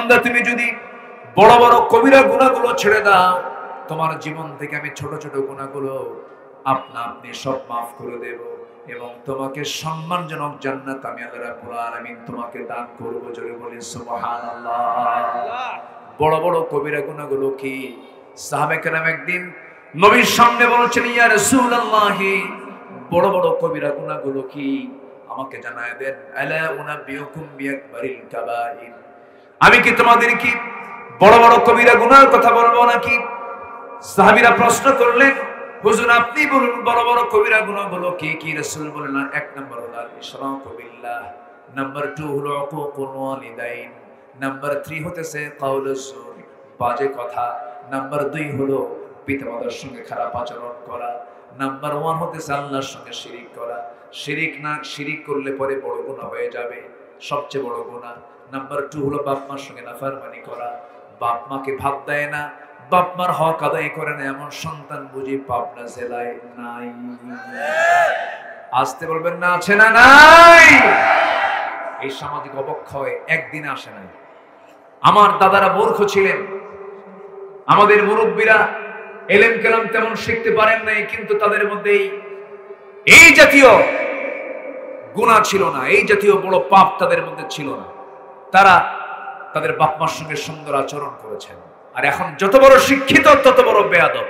বান্দা তুমি যদি বড় বড় কবিরা গুনাহগুলো ছেড়ে দাও, তোমার জীবন থেকে আমি ছোট ছোট গুনাহগুলো আপনা আপনি সব মাফ করে দেব এবং তোমাকে সম্মানজনক জান্নাত আমি আল্লাহ রাব্বুল আলামিন তোমাকে দান করব। জোরে বলি সুবহানাল্লাহ। বড় বড় কবিরা গুনাহগুলো কি? সাহাবে কেরাম একদিন নবীর সামনে বলছেন, ইয়া রাসূলুল্লাহ, বড় বড় কবিরা গুনাহগুলো কি আমাকে জানায় দেন। আলা উনাবিউকুম বিআকবারিল কাবাইর, আমি কি তোমাদের কি বড় বড় কবিরা গুনাহের কথা বলবো নাকি? সাহাবীরা প্রশ্ন করলেন, হুজুর আপনি বলুন বড় বড় কবিরা গুনাহগুলো কি কি? রাসূল বললেন, এক নম্বর হলো ইশরাকু বিল্লাহ, নাম্বার 2 হলো উকুকুল ওয়ালিদাইন, নাম্বার 3 হতেছে কাউলুজ জুর, বাজে কথা, নাম্বার 2 হলো পিতামাতার সঙ্গে খারাপ আচরণ করা, নাম্বার 1 হতেছে আল্লাহর সঙ্গে শিরিক করা। শিরিক করলে পরে বড় গুনাহ হয়ে যাবে, সবচেয়ে বড় গুনাহ। নাম্বার 2 হলো বাপ মার সঙ্গে নাফরমানি করা, বাপ মাকে ভাত দেয় না, বাপ মার হক আদায় করে না, এমন সন্তান বুঝি পাবনা জেলায় নাই? আসতে বলবেন না, আছে না নাই? এই সামাজিক অবক্ষয় একদিনে আসে নাই। আমার দাদারা মূর্খ ছিলেন, আমাদের মুরব্বীরা এলেম কেলাম তেমন শিখতে পারেন নাই, কিন্তু তাদের মধ্যে এই জাতীয় গুনাহ ছিল না, এই জাতীয় বড় পাপ তাদের মধ্যে ছিল না। তারা তাদের বাপ মার সঙ্গে সুন্দর আচরণ করেছেন। আর এখন যত বড় শিক্ষিত তত বড় বেয়াদব,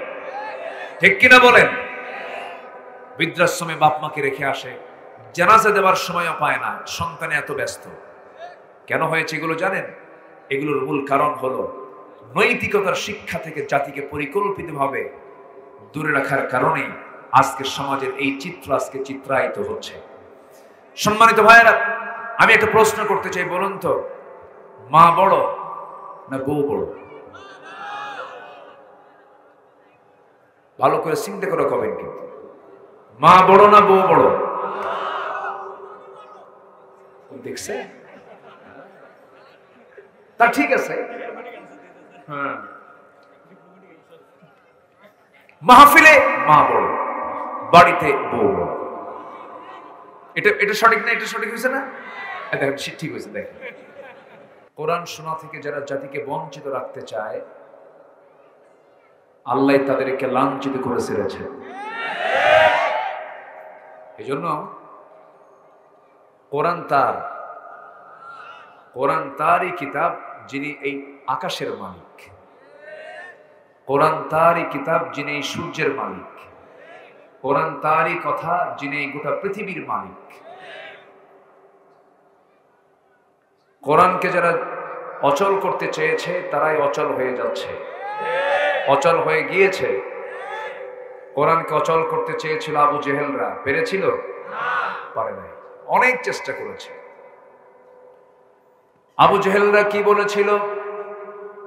ঠিক কিনা বলেন? বৃদ্ধাশ্রমে বাপ মাকে রেখে আসে, জানাজা দেওয়ার সময়ও পায় না, সন্তানে এত ব্যস্ত। কেন হয়েছে এগুলো জানেন? এগুলোর মূল কারণ হলো নৈতিকতার শিক্ষা থেকে জাতিকে পরিকল্পিতভাবে দূরে রাখার কারণেই আজকের সমাজের এই চিত্র আজকে চিত্রায়িত হচ্ছে। সম্মানিত ভাইয়েরা, আমি একটা প্রশ্ন করতে চাই, বলুন তো, মা বড় না বউ বড়? ভালো করে চিন্তা করে কবেন, কিন্তু মা বড় না বউ বড়? দেখছে? তা ঠিক আছে, হ্যাঁ, মাহফিলে মা বড়, বাড়িতে বউ বড়। এটা সঠিক না? এটা সঠিক হয়েছে না? ঠিক হয়েছে। দেখেন, কোরআন শোনা থেকে যারা জাতিকে বঞ্চিত রাখতে চায়, আল্লাহ তাদেরকে লাঞ্ছিত করে ছেড়েছে। এই জন্য কোরআন তারই কিতাব যিনি এই আকাশের মালিক, কোরআন তারই কিতাব যিনি এই সূর্যের মালিক, কোরআন তারই কথা যিনি এই গোটা পৃথিবীর মালিক। কোরআনকে যারা অচল করতে চেয়েছে তারাই অচল হয়ে যাচ্ছে, অচল হয়ে গিয়েছে। কোরআনকে অচল করতে চেয়েছিল আবু জেহেলরা, পেরেছিল? পারে নাই, অনেক চেষ্টা করেছে। আবু জেহেলরা কি বলেছিল?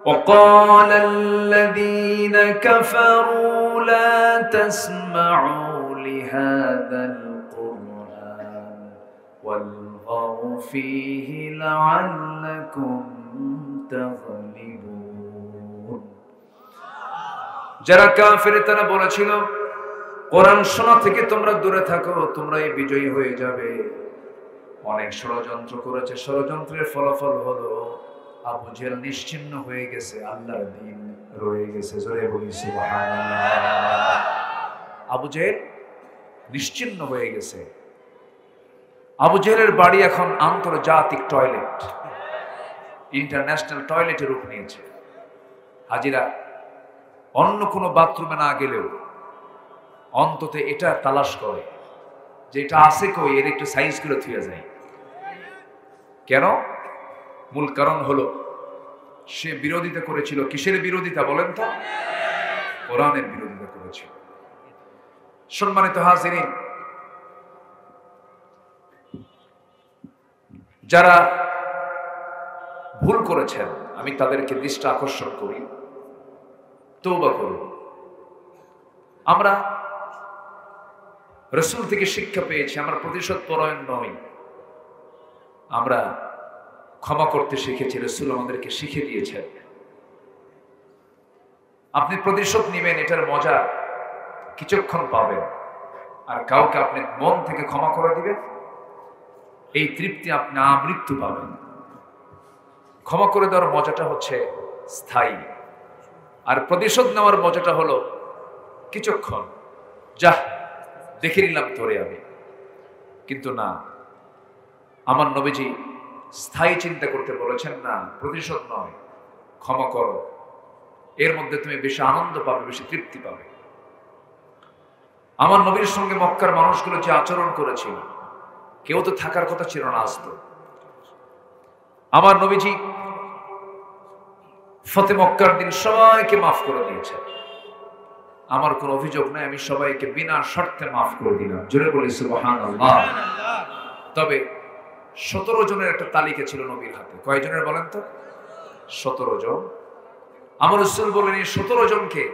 وقال الذين كفروا لا تسمعوا لهذا القرآن والغوا فيه لعلكم تغلبون। যারা কাফের তারা বলেছিল, কোরআন শোনা থেকে তোমরা দূরে থাকো, তোমরাই বিজয়ী হয়ে যাবে। অনেক ষড়যন্ত্র করেছে, ষড়যন্ত্রের ফলাফল হলো আবু জেহেল নিশ্চিহ্ন হয়ে গেছে, আল্লাহর দ্বীন রয়ে গেছে। জোরে বলি সুবহানাল্লাহ। আবু জেহেল নিশ্চিহ্ন হয়ে গেছে। আবু জেহেলের বাড়ি এখন আন্তর্জাতিক টয়লেট, ইন্টারন্যাশনাল টয়লেটের রূপ নিয়েছে। হাজিরা অন্য কোনো বাথরুমে না গেলেও অন্তত এটা তালাশ করে যে এটা আছে কই, এর একটু সাইজ করে থুয়ে যায়। কেন? মূল কারণ হলো সে বিরোধিতা করেছিল। কিসের বিরোধিতা বলেন তো? কোরআনের বিরোধিতা করেছিল। সম্মানিত হাজিরিন, যারা ভুল করেছেন আমি তাদেরকে দৃষ্টি আকর্ষণ করি, তওবা করুন। আমরা রাসূল থেকে শিক্ষা পেয়েছি, আমরা প্রতিশোধ পরায়ণ নই, আমরা ক্ষমা করতে শিখেছি। রাসূল আমাদেরকে শিখিয়ে দিয়েছেন। আপনি প্রতিশোধ নেবেন, এটার মজা কিছুক্ষণ পাবেন, আর কাউকে আপনি মন থেকে ক্ষমা করে দিবেন, এই তৃপ্তি আপনি আমৃত্যু পাবেন। ক্ষমা করে দেওয়ার মজাটা হচ্ছে স্থায়ী, আর প্রতিশোধ নেওয়ার মজাটা হলো কিছুক্ষণ, যা দেখে নিলাম তোরে আমি। কিন্তু না, আমার নবীজি স্থায়ী চিন্তা করতে বলেছেন, না প্রতিশোধ নয়, ক্ষমা করো, এর মধ্যে তুমি বেশি আনন্দ পাবে, বেশি তৃপ্তি পাবে। আমার নবীর সঙ্গে মক্কার মানুষগুলো যে আচরণ করেছিল, কেউ তো থাকার কথা ছিল না আসত। আমার নবীজি ফতে মক্কার দিন সবাইকে মাফ করে দিয়েছেন। আমার কোনো অভিযোগ নাই, আমি সবাইকে বিনা শর্তে মাফ করে দিলাম। জোরে বলি সুবহানাল্লাহ। তবে 17 জনের একটা তালিকা ছিল নবীর হাতে। কয়জনের বলেন তো? 17 জন। আমার রাসূল বলেন এই 17 জনকে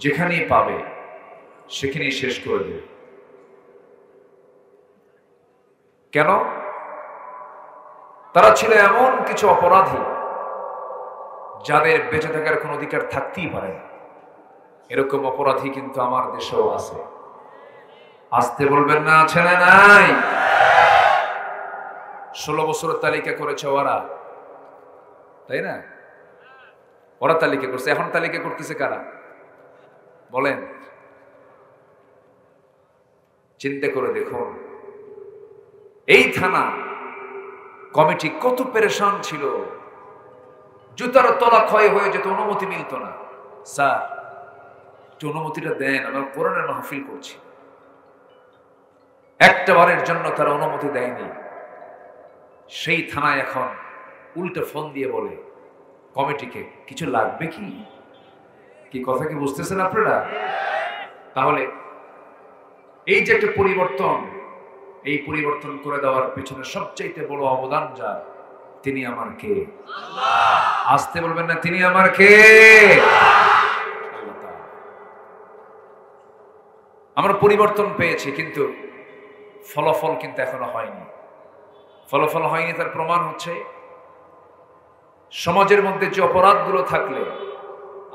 যেখানেই পাবে সেখানেই শেষ করে দেবে। কেন? তারা ছিল এমন কিছু অপরাধী যাদের বেঁচে থাকার কোন অধিকার থাকতেই পারে না। এরকম অপরাধী কিন্তু আমার দেশেও আছে। আসতে বলবেন না, আছে না নাই? 16 বছরের তালিকা করেছে ওরা, তাই না? ওরা তালিকা করছে। এখন তালিকা করতেছে কারা বলেন? চিন্তা করে দেখুন, এই থানা কমিটি কত পেরেশান ছিল। জুতার তলা ক্ষয় হয়ে যেত, অনুমতি মিলত না। স্যার একটু অনুমতিটা দেন, আমরা কোরআনের মাহফিল করছি। একটা বারের জন্য তারা অনুমতি দেয়নি। সেই থানায় এখন উল্টে ফোন দিয়ে বলে কমিটিকে, কিছু লাগবে কি? কি কথা কি বুঝতেছেন আপনারা? তাহলে এই যে একটা পরিবর্তন, এই পরিবর্তন করে দেওয়ার পিছনে সবচাইতে বড় অবদান যার, তিনি আমার কে? আল্লাহ। আসতে বলবেন না, তিনি আমার কে? আল্লাহ। আমরা পরিবর্তন পেয়েছি, কিন্তু ফলাফল কিন্তু এখনো হয়নি। ফলাফল হয়নি, তার প্রমাণ হচ্ছে সমাজের মধ্যে যে অপরাধগুলো থাকলে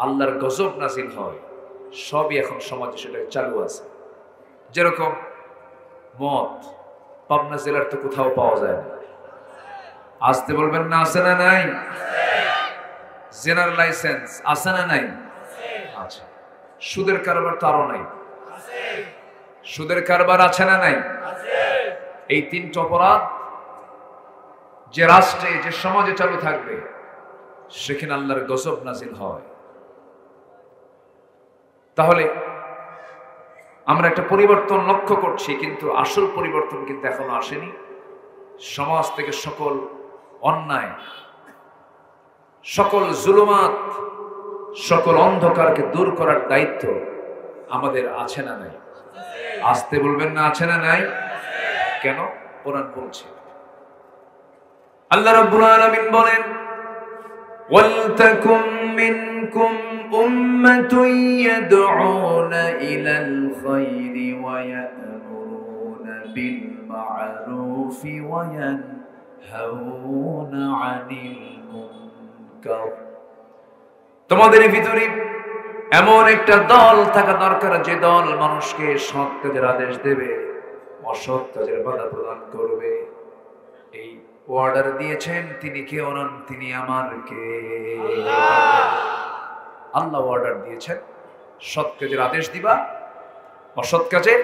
আল্লাহর গজব নাজিল হয়, সবই এখন সমাজে সেটা চালু আছে। যেরকম মদ, পাবনা জেলার তো কোথাও পাওয়া যায় না। আসতে বলবেন না, আছে না নাই? জেনার লাইসেন্স আছে না নাই? আচ্ছা। সুদের কারবার তো আরো নাই। সুদের কারবার আছে না নাই? এই 3টা অপরাধ যে রাষ্ট্রে, যে সমাজে চালু থাকবে, সেখানে আল্লাহর গজব নাজিল হয়। তাহলে আমরা একটা পরিবর্তন লক্ষ্য করছি, কিন্তু আসল পরিবর্তন কিন্তু এখনো আসেনি। সমাজ থেকে সকল অন্যায়, সকল জুলুমাত, সকল অন্ধকারকে দূর করার দায়িত্ব আমাদের আছে না নাই? আসতে বলবেন না, আছে না নাই? কেন? কোরআন বলছে, আল্লাহ রাব্বুল আলামিন বলেন, ওয়ালতাকুম মিনকুম উম্মাতুন ইয়াদউনা ইলাল খায়রি ওয়া ইয়া'মুরুনা বিল মা'রুফি ওয়া ইয়ানহাউনা আনিল মুনকার। তোমাদের ভিতরে এমন একটা দল থাকা দরকার, যে দল মানুষকে সৎ কাজের আদেশ দেবে, অসৎ কাজের বাধা প্রদান করবে। এই অর্ডার দিয়েছেন তিনি কে? ওনান তিনি আমার কে? আল্লাহ অর্ডার দিয়েছেন, সৎ কাজের আদেশ দিবা, অসৎ কাজের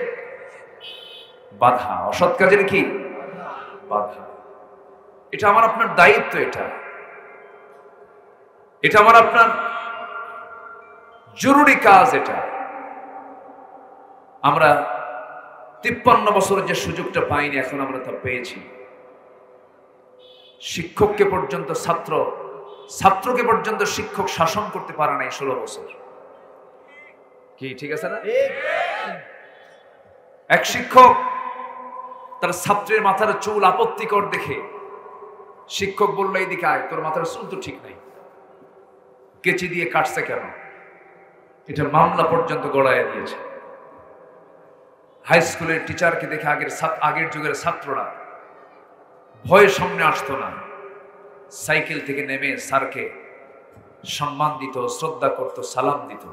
বাধা। অসৎ কাজের কি? বাধা। এটা আমার আপনার দায়িত্ব। এটা আমার আপনার জরুরি কাজ। এটা আমরা 53 বছরের যে সুযোগটা পাইনি, এখন আমরা তা পেয়েছি। শিক্ষককে পর্যন্ত ছাত্রকে পর্যন্ত শিক্ষক শাসন করতে পারে নাই 16 বছর। কি ঠিক আছে না? এক শিক্ষক তার ছাত্রের মাথার চুল আপত্তিকর দেখে শিক্ষক বলল, এইদিকে আয়, তোর মাথার চুল তো ঠিক নাই, কেচি দিয়ে কাটছে কেন? এটা মামলা পর্যন্ত গড়াইয়া দিয়েছে। হাই স্কুলের টিচারকে দেখে আগের যুগের ছাত্ররা ভয়ে সামনে আসতো না। সাইকেল থেকে নেমে স্যারকে সম্মান দিত, শ্রদ্ধা করত, সালাম দিত।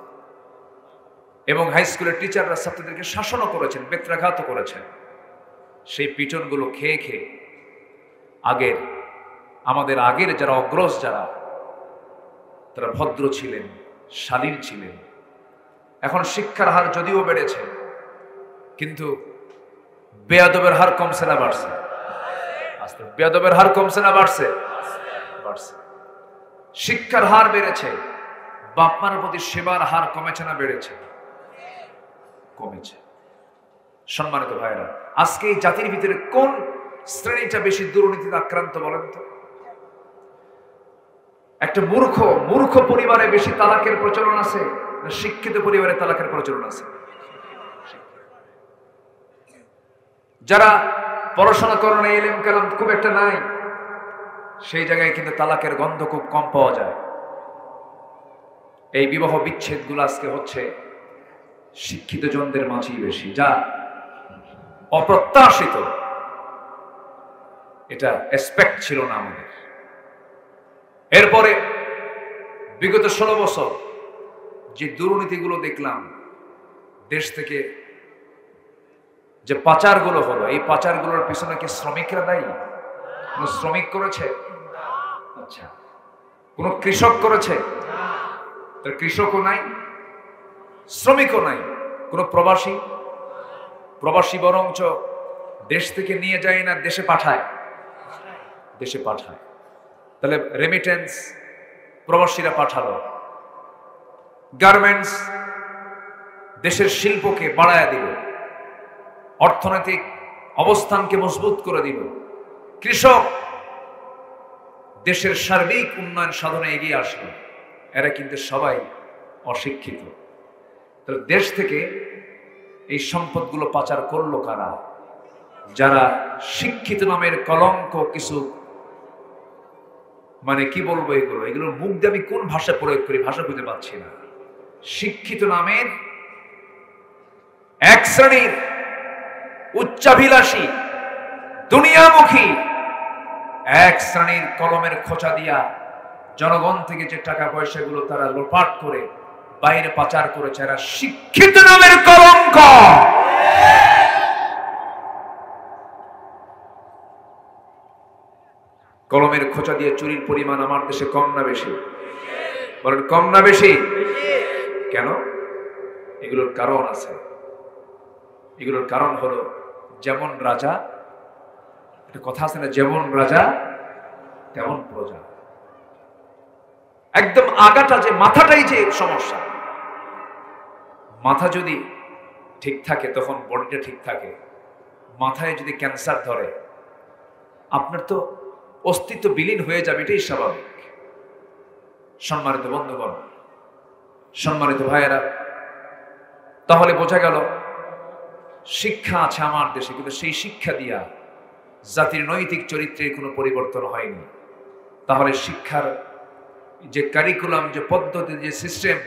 এবং হাই স্কুলের টিচাররা ছাত্রদেরকে শাসনও করেছেন, বেত্রাঘাতও করেছেন। সেই পিটনগুলো খেয়ে আগের আমাদের আগের যারা অগ্রজ যারা, তারা ভদ্র ছিলেন, শালীন ছিলেন। এখন শিক্ষার হার যদিও বেড়েছে, কিন্তু বেয়াদবের হার কমছে না বাড়ছে? বেয়াদবের হার কমছে না বাড়ছে? বাড়ছে। শিক্ষার হার বেড়েছে, বাপ মার প্রতি সেবার হার কমেছে না বেড়েছে? কমেছে। সম্মানিত ভাইরা, আজকে এই জাতির ভিতরে কোন শ্রেণীটা বেশি দুর্নীতিতে আক্রান্ত বলেন তো? একটা মূর্খ পরিবারে বেশি তালাকের প্রচলন আছে না শিক্ষিত পরিবারে তালাকের প্রচলন আছে? যারা পড়াশোনা করে না, ইলম কালাম খুব একটা নাই, সেই জায়গায় কিন্তু তালাকের গন্ধ খুব কম পাওয়া যায়। এই বিবাহ বিচ্ছেদ গুলো আজকে হচ্ছে শিক্ষিত জনদের মাঝেই বেশি, যা অপ্রত্যাশিত। এটা এক্সপেক্ট ছিল না আমাদের। এরপরে বিগত 16 বছর যে দুর্নীতিগুলো দেখলাম, দেশ থেকে যে পাচারগুলো হলো, এই পাচারগুলোর পিছনে কি শ্রমিকরা দায়ী? কোন শ্রমিক করেছে? আচ্ছা, কোন কৃষক করেছে? কৃষকও নাই, শ্রমিকও নাই। কোন প্রবাসী বরঞ্চ দেশ থেকে নিয়ে যায় না দেশে পাঠায়? দেশে পাঠায়। তাহলে রেমিটেন্স প্রবাসীরা পাঠালো, গার্মেন্টস দেশের শিল্পকে বাড়ায় দিল, অর্থনৈতিক অবস্থানকে মজবুত করে দিল। কৃষক দেশের সার্বিক উন্নয়ন সাধনে এগিয়ে আসলো। এরা কিন্তু সবাই অশিক্ষিত। তাহলে দেশ থেকে এই সম্পদগুলো পাচার করলো কারা? যারা শিক্ষিত নামের কলঙ্ক কিছু, মানে কি বলবো, এগুলোর মুখ দিয়ে আমি কোন ভাষা প্রয়োগ করি, ভাষা খুঁজে পাচ্ছি না। শিক্ষিত নামের এক শ্রেণীর উচ্চাভিলাষী দুনিয়ামুখী এক শ্রেণীর কলমের খোঁচা দিয়া জনগণ থেকে যে টাকা পয়সাগুলো তারা লোপাট করে বাইরে পাচার করেছে, এরা শিক্ষিত নামের কলঙ্ক। কলমের খোঁচা দিয়ে চুরির পরিমাণ আমার দেশে কম না বেশি? বলেন, কম না বেশি? কেন? এগুলোর কারণ আছে। এগুলোর কারণ হলো, যেমন রাজা, একটা কথা আছে না, যেমন রাজা তেমন প্রজা। একদম আগাটা, যে মাথাটাই যে সমস্যা। মাথা যদি ঠিক থাকে তখন বডিটা ঠিক থাকে। মাথায় যদি ক্যান্সার ধরে, আপনার তো অস্তিত্ব বিলীন হয়ে যাবে, এটাই স্বাভাবিক। সম্মানিত বন্ধুগণ, সম্মানিত ভাইয়েরা, তাহলে বোঝা গেল শিক্ষা আছে আমার দেশে, কিন্তু সেই শিক্ষা দিয়া জাতির নৈতিক চরিত্রের কোনো পরিবর্তন হয়নি। তাহলে শিক্ষার যে কারিকুলাম, যে পদ্ধতি, যে সিস্টেম,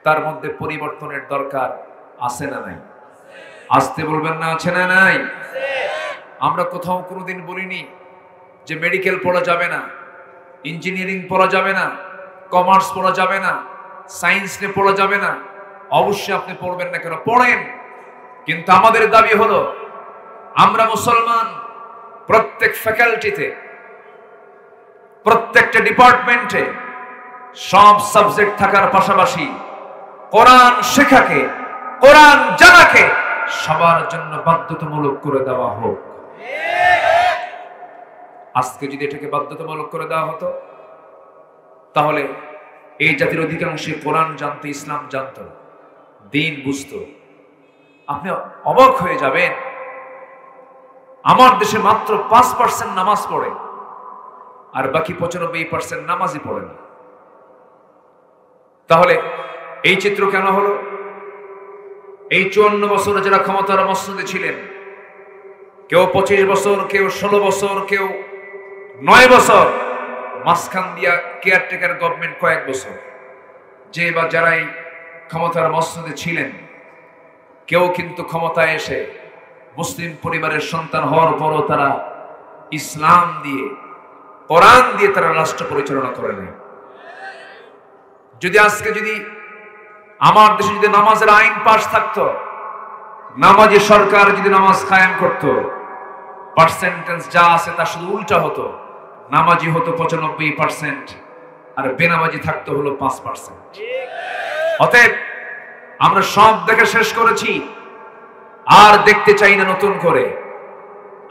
তার মধ্যে পরিবর্তনের দরকার আছে না নাই? আসতে বলবেন না, আছে না নাই? আমরা কোথাও কোনোদিন বলিনি যে মেডিকেল পড়া যাবে না, ইঞ্জিনিয়ারিং পড়া যাবে না, কমার্স পড়া যাবে না, সায়েন্স নিয়ে পড়া যাবে না। অবশ্যই আপনি পড়বেন না, কেন? পড়েন। কিন্তু আমাদের দাবি হলো, আমরা মুসলমান, প্রত্যেক ফ্যাকাল্টিতে, প্রত্যেকটা ডিপার্টমেন্টে সব সাবজেক্ট থাকার পাশাপাশি কোরআন শেখাকে, কোরআন জানাকে সবার জন্য বাধ্যতামূলক করে দেওয়া হোক। আজকে যদি এটাকে বাধ্যতামূলক করে দেওয়া হতো, তাহলে এই জাতির অধিকাংশই কোরআন জানতো, ইসলাম জানতো, দ্বীন বুঝতো। আপনি অবাক হয়ে যাবেন, আমার দেশে মাত্র 5% নামাজ পড়ে, আর বাকি 95% নামাজই পড়ে না। তাহলে এই চিত্র কেন হলো? এই 54 বছরে যারা ক্ষমতার মসনদে ছিলেন, কেউ 25 বছর, কেউ 16 বছর, কেউ 9 বছর, মাঝখান দিয়া কেয়ারটেকার গভর্নমেন্ট কয়েক বছর, যে বা যারাই ক্ষমতার মসনদে ছিলেন, কেউ কিন্তু ক্ষমতায় এসে মুসলিম পরিবারের সন্তান হওয়ার পরও তারা ইসলাম দিয়ে, কোরআন দিয়ে তারা রাষ্ট্র পরিচালনা করে নেয়। যদি আজকে আমার দেশে যদি নামাজের আইন পাশ থাকতো, নামাজি সরকার যদি নামাজ কায়েম করত, পার্সেন্টেজ যা আছে তা শুধু উল্টা হতো। নামাজি হতো 95% আর বেনামাজি থাকতো হলো 5%। অতএব আমরা সব দেখে শেষ করেছি, আর দেখতে চাই না নতুন করে।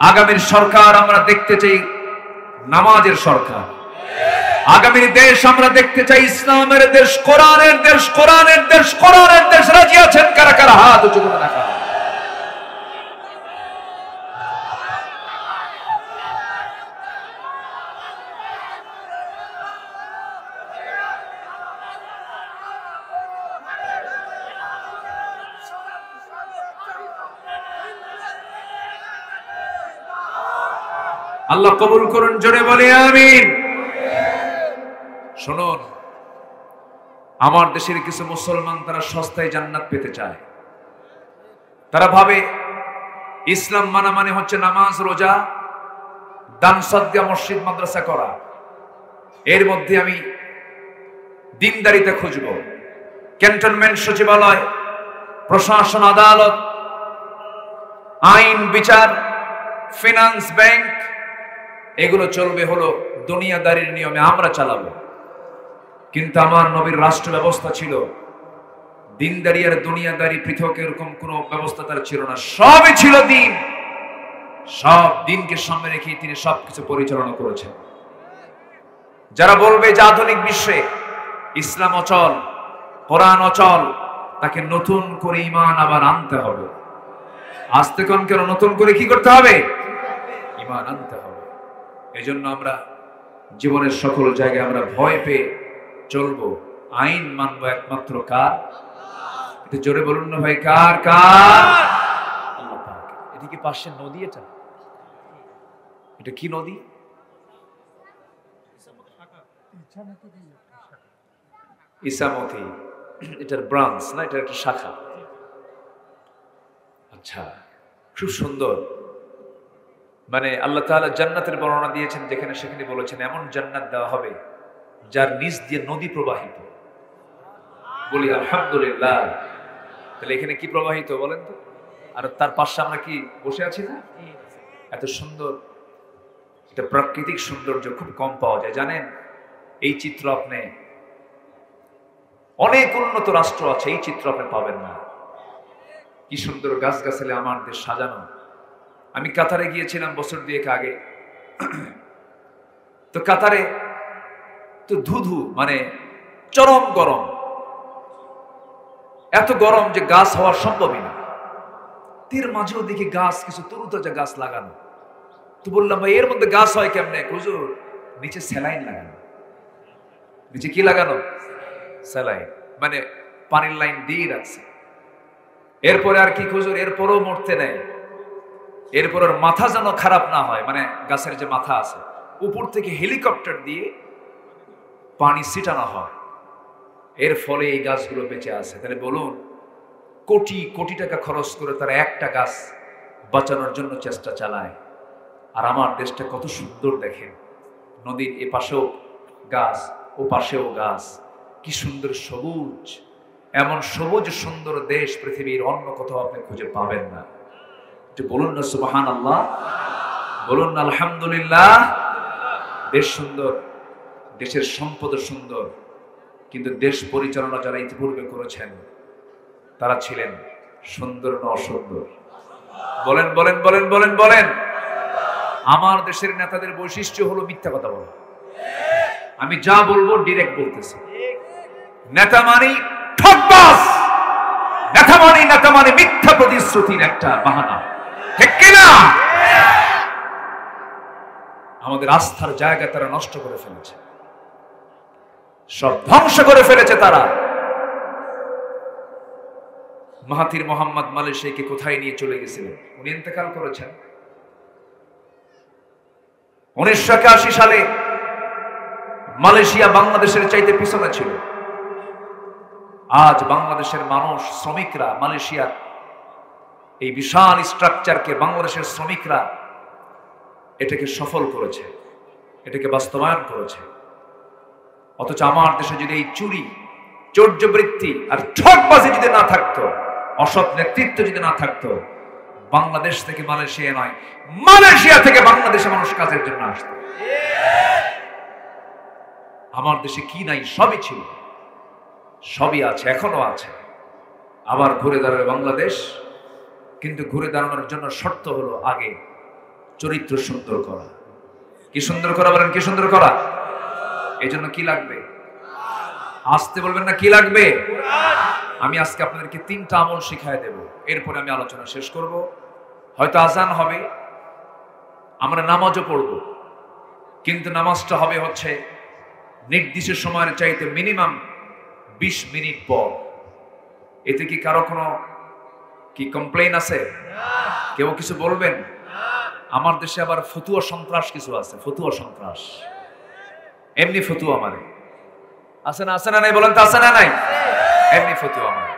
আগামীর সরকার আমরা দেখতে চাই নামাজের সরকার। আগামীর দেশ আমরা দেখতে চাই ইসলামের দেশ, কোরআনের দেশ, কোরআনের দেশ, কোরআনের দেশ। রাজি আছেন কারা কারা? হাত উঁচু করে দেখা। আল্লাহ কবুল করুন, জোরে বলি আমিন। শুনুন, আমার দেশের কিছু মুসলমান তারা সস্তায় জান্নাত পেতে চায়। তারা ভাবে ইসলাম মানা মানে হচ্ছে নামাজ, রোজা, দান সদকা, মসজিদ মাদ্রাসা করা। এর মধ্যে আমি দিনদারিতে খুঁজব। ক্যান্টনমেন্ট সচিবালয়, প্রশাসন, আদালত, আইন বিচার, ফিনান্স, ব্যাংক, এগুলো চলবে হলো দুনিয়াদারির নিয়মে, আমরা চালাবো। কিন্তু আমার নবীর রাষ্ট্র ব্যবস্থা ছিল দিনদারি আর দুনিয়াদারি পৃথক, এরকম কোন ব্যবস্থা তার ছিল না। সবই ছিল দিন। সব দিনকে সামনে রেখে তিনি সবকিছু পরিচালনা করেছেন। যারা বলবে যে আধুনিক বিশ্বে ইসলাম অচল, কোরআন অচল, তাকে নতুন করে ঈমান আবার আনতে হবে। আস্তে কোন কেন নতুন করে কি করতে হবে? ঈমান আনতে হবে। এজন্য আমরা জীবনের সকল জায়গায় আমরা ভয় পেয়ে চলবো। আইন মানবো একমাত্র কার? এটা জোরে বলুন না ভাই, কার? কার? আল্লাহ পাক। এটা কি পাশে নদী? এটা কি নদী? ইসামতি। এটার ব্রাঞ্চ না, এটা একটা শাখা। আচ্ছা, খুব সুন্দর। মানে আল্লাহ তাআলা জান্নাতের বর্ণনা দিয়েছেন, যেখানে সেখানে বলেছেন এমন জান্নাত দেওয়া হবে যার নিচ দিয়ে নদী প্রবাহিত। বলি আলহামদুলিল্লাহ। তাহলে এখানে কি প্রবাহিত বলেন তো? আর তার পাশে আমরা কি বসে আছি না? এত সুন্দর এটা প্রাকৃতিক সৌন্দর্য খুব কম পাওয়া যায়, জানেন? এই চিত্র আপনি অনেক উন্নত রাষ্ট্র আছে, এই চিত্র আপনি পাবেন না। কি সুন্দর গাছগাছালি আমার দেশ সাজানো। আমি কাতারে গিয়েছিলাম বছর দুয়েক আগে। তো কাতারে তো ধুধু, মানে চরম গরম, এত গরম যে গাছ হওয়া সম্ভবই না। এর মাঝেও দেখি গাছ, কিছু তরুতাজা গাছ লাগানো। তো বললাম ভাই এর মধ্যে গাছ হয় কেমনে? হুজুর নিচে স্যালাইন লাগানো। নিচে কি লাগানো? স্যালাইন, মানে পানির লাইন দিয়ে রাখছে। এরপরে আর কি হুজুর? এরপরও মরতে নেই। এরপর ওর মাথা যেন খারাপ না হয়, মানে গাছের যে মাথা আছে উপর থেকে হেলিকপ্টার দিয়ে পানি ছিটানো হয়। এর ফলে এই গাছগুলো বেঁচে আছে। তাহলে বলুন, কোটি কোটি টাকা খরচ করে তারা একটা গাছ বাঁচানোর জন্য চেষ্টা চালায়। আর আমার দেশটা কত সুন্দর দেখেন, নদীর এ পাশেও গাছ, ও পাশেও গাছ, কি সুন্দর সবুজ। এমন সবুজ সুন্দর দেশ পৃথিবীর অন্য কোথাও আপনি খুঁজে পাবেন না। বলুন না সুবহানাল্লাহ, বলুন না আলহামদুলিল্লাহ। দেশ সুন্দর, দেশের সম্পদ সুন্দর, কিন্তু দেশ পরিচালনা যারা ইতিপূর্বে করেছেন তারা ছিলেন সুন্দর না অসুন্দর? বলেন বলেন বলেন বলেন বলেন। আমার দেশের নেতাদের বৈশিষ্ট্য হলো মিথ্যা কথা বলা। আমি যা বলবো ডিরেক্ট বলতেছি। নেতা মানি ঠকবাজ, নেতা মানি মিথ্যা প্রতিশ্রুতির একটা বাহানা, ঠিক কিনা? আমাদের আস্থার জায়গা তারা নষ্ট করে ফেলেছে, সব ধ্বংস করে ফেলেছে তারা। মাহাথির মোহাম্মদ মালয়েশিয়াকে কোথায় নিয়ে চলে গেছিলেন? উনি ইন্তেকাল করেছেন 1981 সালে। মালয়েশিয়া বাংলাদেশের চাইতে পিছনে ছিল। আজ বাংলাদেশের মানুষ, শ্রমিকরা, মালয়েশিয়ার এই বিশাল স্ট্রাকচারকে বাংলাদেশের শ্রমিকরা এটাকে সফল করেছে, এটাকে বাস্তবায়ন করেছে। অথচ আমার দেশে যদি এই চুরি, চৌর্যবৃত্তি আর ঠকবাজি যদি না থাকতো, অসৎ নেতৃত্ব যদি না থাকতো, বাংলাদেশ থেকে মালয়েশিয়া নয়, মালয়েশিয়া থেকে বাংলাদেশে মানুষ কাজের জন্য আসতো। আমার দেশে কি নাই সবই ছিল, সবই আছে, এখনো আছে। আবার ঘুরে দাঁড়াবে বাংলাদেশ, কিন্তু ঘুরে দাঁড়ানোর জন্য শর্ত হলো আগে চরিত্র সুন্দর করা। কি সুন্দর করা বলেন? কি সুন্দর করা? এই জন্য কি লাগবে? আসতে বলবেন না, কি লাগবে? আমি আজকে আপনাদেরকে 3টা আমল শিখায় দেব, এরপরে আমি আলোচনা শেষ করব। হয়তো আজান হবে, আমরা নামাজও পড়ব, কিন্তু নামাজটা হবে হচ্ছে নির্দিষ্ট সময়ের চাইতে মিনিমাম 20 মিনিট পর। এতে কি কারো কোনো কি কমপ্লেইন আছে? কেউ কিছু বলবেন? আমার দেশে আবার ফতুয়া সন্ত্রাস কিছু আছে, ফতুয়া সন্ত্রাস, এমনি ফতুয়া মানে আছে না? আছে না নাই? বলেন তো আছে না নাই? এমনি ফতুয়া মানে।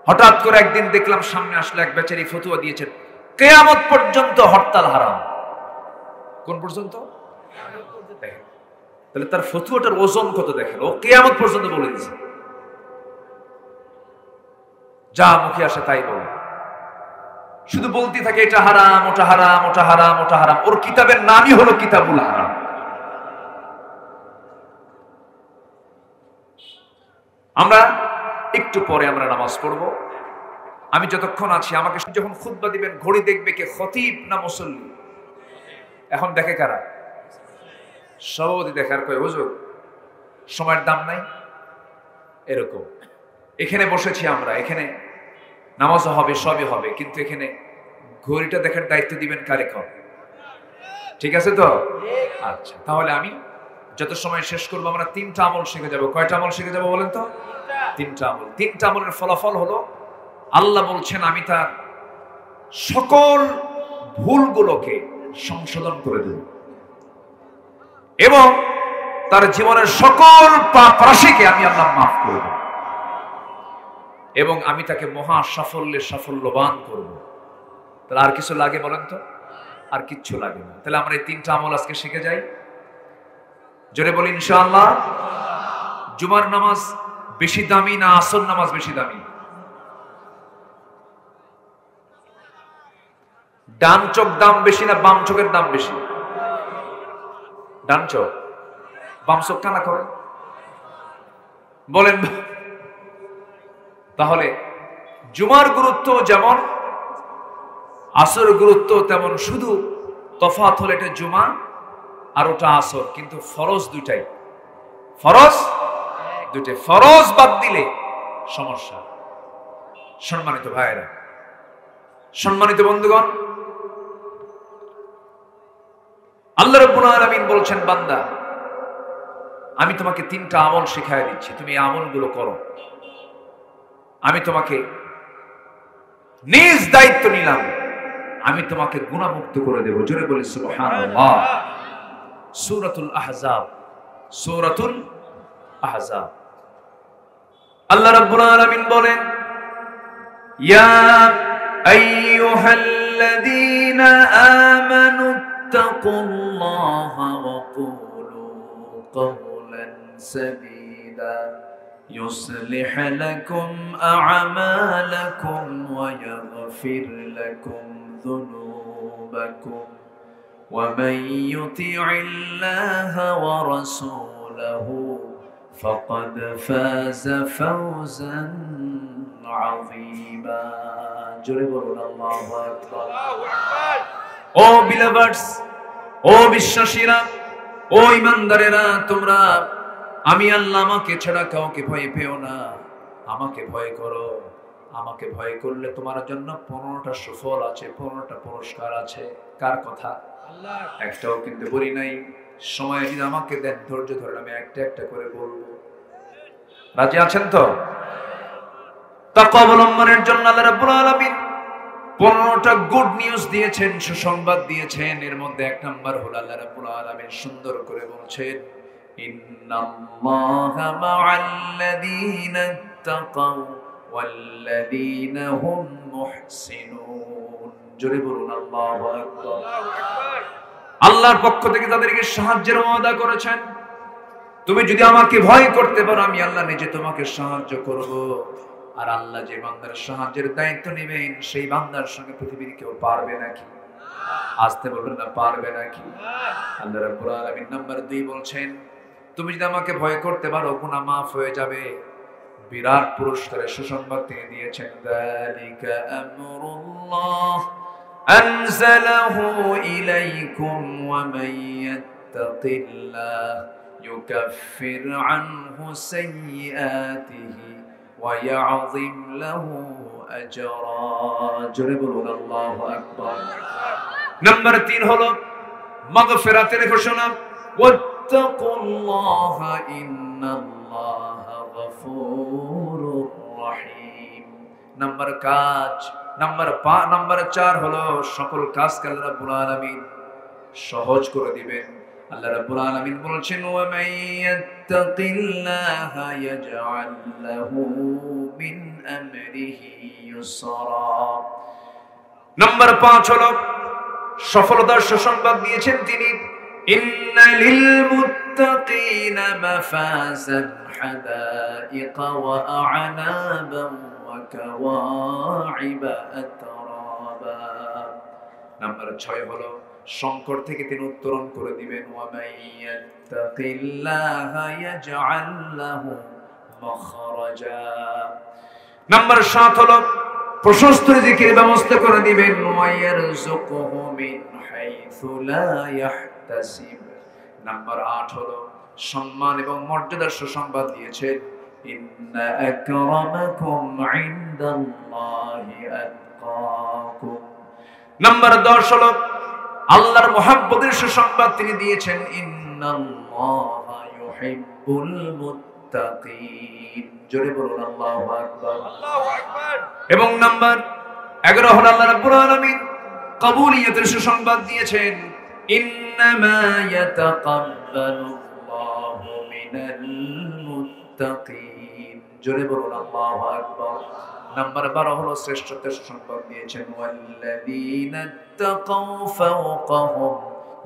হঠাৎ করে একদিন দেখলাম সামনে আসলে এক বেচারি ফতুয়া দিয়েছেন কিয়ামত পর্যন্ত হরতাল হারাম। কোন পর্যন্ত? তাহলে তার ফতুয়াটার ওজন কত দেখেন, ও কিয়ামত পর্যন্ত বলে দিয়েছে। যা মুখে আসে তাই বলে, শুধু বলতে থাকে এটা হারাম, ওটা হারাম, ওটা হারাম, ওটা হারাম। ওর কিতাবের নামই হলো কিতাবুল হারাম। আমরা একটু পরে আমরা নামাজ পড়বো। আমি যতক্ষণ আছি, আমাকে যখন খুতবা দিবেন ঘড়ি দেখবে কে খতিব না মুসল্লি। এখন দেখে কারা? সভাপতি দেখার কয় হুজুর সময়ের দাম নাই, এরকম। এখানে বসেছি আমরা, এখানে নামাজও হবে, সবই হবে, কিন্তু এখানে ঘড়িটা দেখার দায়িত্ব দিবেন কারে? কম। ঠিক আছে তো? আচ্ছা, তাহলে আমি যত সময় শেষ করবো আমরা 3টা আমল শিখে যাবো। কয়টা আমল শিখে যাবো বলেন তো? 3টা আমল। 3টা আমলের ফলাফল হলো আল্লাহ বলছেন আমি তার সকল ভুলগুলোকে সংশোধন করে দেব এবং তার জীবনের সকল পাপ রাশিকে আমি আল্লাহ মাফ করে দেব এবং আমি তাকে মহা সাফল্যে সাফল্যবান করব। তাহলে আর কিছু লাগে বলেন তো? আর কিচ্ছু লাগে না। তাহলে আমরা এই 3টা আমল আজকে শিখে যাই। জোরে বলি ইনশাআল্লাহ। জুমার নামাজ বেশি দামি না আসর নামাজ বেশি দামি? ডান চোখ দাম বেশি না বাম চোখের দাম বেশি? ডান চোখ। বাম চোখ কানা করেন বলেন। তাহলে জুমার গুরুত্ব যেমন আসর গুরুত্ব তেমন, শুধু তফাৎ হলো এটা জুমা আর ওটা আসর, কিন্তু ফরজ দুটাই। ফরজ দুটাই, ফরজ বাদ দিলে সমস্যা। সম্মানিত ভাইয়েরা, সম্মানিত বন্ধুগণ, আল্লাহ রাব্বুল আলামিন বলছেন বান্দা আমি তোমাকে 3টা আমল শিখায় দিচ্ছি, তুমি এই আমলগুলো করো। আমি তোমাকে নিজ দায়িত্ব নিলাম, আমি তোমাকে গুনাহমুক্ত করে দেব। জোরে বলি সুবহানাল্লাহ। সূরাতুল আহজাব, সূরাতুল আহজাব। আল্লাহ রাব্বুল আলামিন বলেন ইয়া আইয়ুহাল্লাযীনা আমানু তাকুল্লাহা ওয়া কুলু কওলান সাদীদা يصلح لكم أعمالكم ويغفر لكم ذنوبكم ومن يطع الله ورسوله فقد فاز فوزا عظيما. জোরে বলুন আল্লাহু আকবার। ও বিলিভার্স, ও বিশ্বাসীরা, ও ঈমানদারেরা, তোমরা আমি আল্লাহ আমাকে ছাড়া কাউকে ভয় পেও না, আমাকে ভয় করো। আমাকে ভয় করলে তোমার জন্য 15টা সুফল আছে, 15টা পুরস্কার আছে। কার কথা? আল্লাহ। একটাও কিন্তু বলি নাই। সময় যদি আমাকে দেন, ধৈর্য ধরে আমি একটা একটা করে বলবো। রাজি আছেন তো? তাকওয়া অবলম্বনের জন্য আল্লাহ রাব্বুল আলামিন 15টা গুড নিউজ দিয়েছেন, সুসংবাদ দিয়েছেন। এর মধ্যে 1 নাম্বার হলো আল্লাহ রাব্বুল আলামিন সুন্দর করে বলছেন ইন্নাল্লাহা মা'আল্লাযীনা তাকাউ ওয়াল্লাযীনা হুম মুহসিনুন। জোরে বলুন আল্লাহু আকবার। আল্লাহর পক্ষ থেকে তাদেরকে সাহায্যের ওয়াদা করেছেন। তুমি যদি আমাকে ভয় করতে পারো, আমি আল্লাহ নিজে তোমাকে সাহায্য করব। আর আল্লাহ যে বান্দার সাহায্যের দায়িত্ব নেবেন, সেই বান্দার সঙ্গে পৃথিবীর কেউ পারবে নাকি? আসতে বলবেন না, পারবে নাকি? আল্লাহ রাব্বুল আলামিন নাম্বার 2 বলছেন তুমি যদি আমাকে ভয় করতে পারো গুনাহ মাফ হয়ে যাবে। বিরাট পুরস্কারের সুসংবাদ তিনি দিয়েছেন। যালিকা আমরুল্লাহ আনজালাহু ইলাইকুম ওয়া মান ইয়াত্তাকিল্লাহ ইউকাফির আনহু সাইয়্যাতিহি ওয়া ইয়াযিম লাহু আজরা। জোরে বলুন আল্লাহু আকবার। নাম্বার 3 হলো মাগফিরাতের ঘোষণা। ওয়াত্তাকুল্লাহা ইন্নাল্লাহা গফুরুর রহিম। নাম্বার 4 হলো সকল কাজকে আল্লাহ রাব্বুল আলামিন সহজ করে দিবেন। আল্লাহ রাব্বুল আলামিন বলেছেন ওয়া মান ইয়াত্তাকিল্লাহা ইয়াজআল লাহু মিন আমরিহি ইউসরা। নাম্বার 5 হলো সফলতার সুসংবাদ দিয়েছেন তিনি। ইন্না লিল মুত্তাকিনা মাফাজান হাদাইকা ওয়া আ'নাবান ওয়া কাওয়াইবা আতরাবা। নাম্বার 6 হলো সংকট থেকে তিনি উত্তরণ করে দিবেন। ওয়া মান ইয়াত্তাকিল্লাহা ইয়াজআল লাহু মাখরাজা। নাম্বার 7 হলো প্রশস্ত রিজিকের ব্যবস্থা করে দিবেন। ওয়া ইয়ারযুকুহু মিন হাইসু লা ইয়াহতাসিব। নাম্বার 8 হলো সম্মান এবং মর্যাদার সুসংবাদ দিয়েছেন। ইন্না আকরামাকুম ইনদাল্লাহি আতকাকুম। নাম্বার 10 হলো আল্লাহর মুহাব্বতের সুসংবাদ তিনি দিয়েছেন। ইন্নাল্লাহা ইউহিব্বুল মুত্তাকিন। জোরে বলুন আল্লাহু আকবার। আল্লাহু আকবার। এবং নাম্বার 11 হলো আল্লাহ রাব্বুল আলামিন কবুলিয়তের সুসংবাদ দিয়েছেন। ইন্নামা ইয়াতাকাব্বালুল্লাহু মিনাল মুত্তাকিন। জোরে বলুন আল্লাহু আকবার। নাম্বার 12 হলো শ্রেষ্ঠত্বের সুসংবাদ দিয়েছেন। ওয়াল্লাযীনা তাকাউ ফাওকাহুম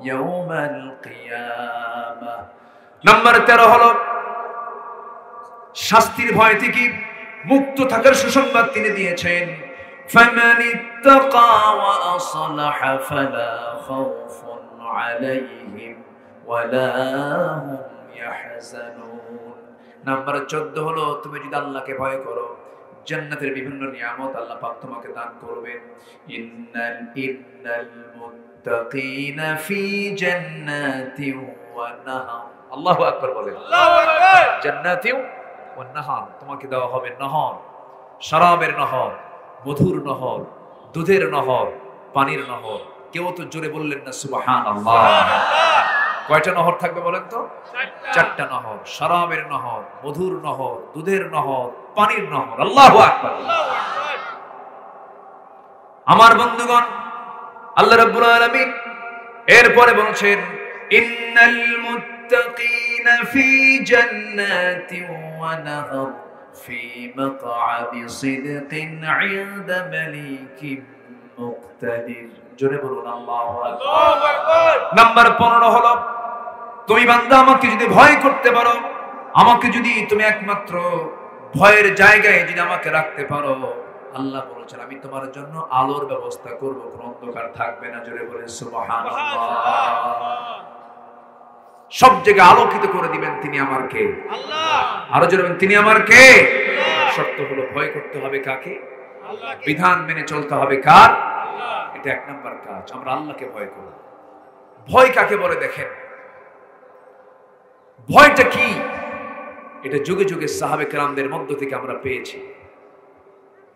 ইয়াওমাল কিয়ামাহ। নাম্বার 13 হলো শাস্তির ভয় থেকে মুক্ত থাকার সুসংবাদ তিনি দিয়েছেন। ফামানিত্তাকা ওয়া আসলাহা ফালা খাউফুন আলাইহিম ওয়ালা হুম ইয়াহজানুন। নাম্বার 14 হলো তুমি যদি আল্লাহকে ভয় করো জান্নাতের বিভিন্ন নিয়ামত আল্লাহ পাক তোমাকে দান করবেন। ইন্নাল মুত্তাকিনা ফি জান্নাতিন ওয়া নাহার। আল্লাহু আকবার বলেন। আল্লাহু আকবার। জান্নাতিন ওয়া নাহার, তোমাকে দেওয়া হবে নহর, শরাবের নহর, মধুর নহর, দুধের নহর, পানির নহর। কেউ তো জোরে বললেন না সুবহানাল্লাহ। কয়টা নহর থাকবে বলেন তো? 4টা নহর। শরাবের নহর, মধুর নহর, দুধের নহর, পানির নহর। আল্লাহু আকবার। আমার বন্ধুগণ, আল্লাহ রাব্বুল আলামিন এরপরে বলেছেন ইন্নাল মুত্তাকিনা ফি জান্নাতিন ওয়া নাহার ফি মাকআদি সিদকিন ইনদা মালিকিন মুকতাদির। জোরে বলুন আল্লাহু আকবার। নাম্বার 15 হলো তুমি বান্দা আমাকে যদি ভয় করতে পারো, আমাকে যদি তুমি একমাত্র ভয়ের জায়গায় যদি আমাকে রাখতে পারো, আল্লাহ বলেছেন আমি তোমার জন্য আলোর ব্যবস্থা করব, কোনো অন্ধকার থাকবে না। জোরে বলে সুবহানাল্লাহ। সব জায়গায় আলোকিত করে দিবেন তিনি আমার কে? আল্লাহ। আরো জোরে বলেন তিনি আমার কে? আল্লাহ। শর্ত হলো ভয় করতে হবে কাকে? আল্লাহকে। বিধান মেনে চলতে হবে কার? আল্লাহ। এটা 1 নাম্বার কাজ। আমরা আল্লাহকে ভয় করব। ভয় কাকে বলে দেখেন, ভয়টা কি? এটা যুগে যুগে সাহাবে কেরামদের মধ্য থেকে আমরা পেয়েছি,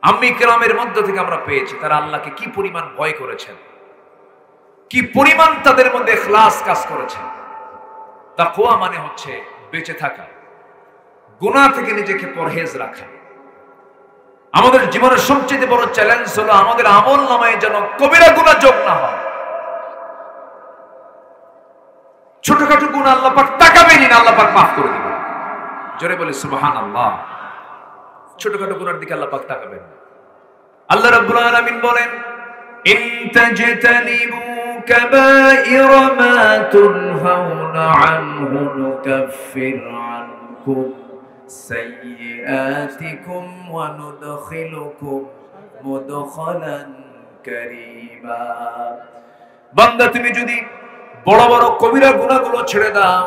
আম্মি কেরামের মধ্য থেকে আমরা পেয়েছি। তারা আল্লাহকে কি পরিমাণ ভয় করেছেন, কি পরিমাণ তাদের মধ্যে ইখলাস কাজ করেছেন। তাকওয়া মানে হচ্ছে বেঁচে থাকা, গুনাহ থেকে নিজেকে পরহেজ রাখা। আমাদের জীবনের সবচেয়ে বড় চ্যালেঞ্জ হলো আমাদের আমল নামায় যেন কবিরা গুনাহ যোগ না হয়। ছোটখাটো গুনাহ আল্লাহ পাক তাকাবেনই না, আল্লাহ পাক মাফ করে দিবেন। জোরে বলে সুবহানাল্লাহ। ছোটখাটো গুনার দিকে আল্লাহ পাক তাকাবেন। আল্লাহ রাব্বুল আলামিন বলেন ইন তাজতানিবু কাবাইরা মা তুনহাউনা আনহু নুকাফির আনকুম সাইয়্যাতিকুম ওয়া নুদখিলুকুম মুদখালান কারীমা। বান্দা তুমি যদি বড় বড় কবিরা গুনাহগুলো ছেড়ে দাও,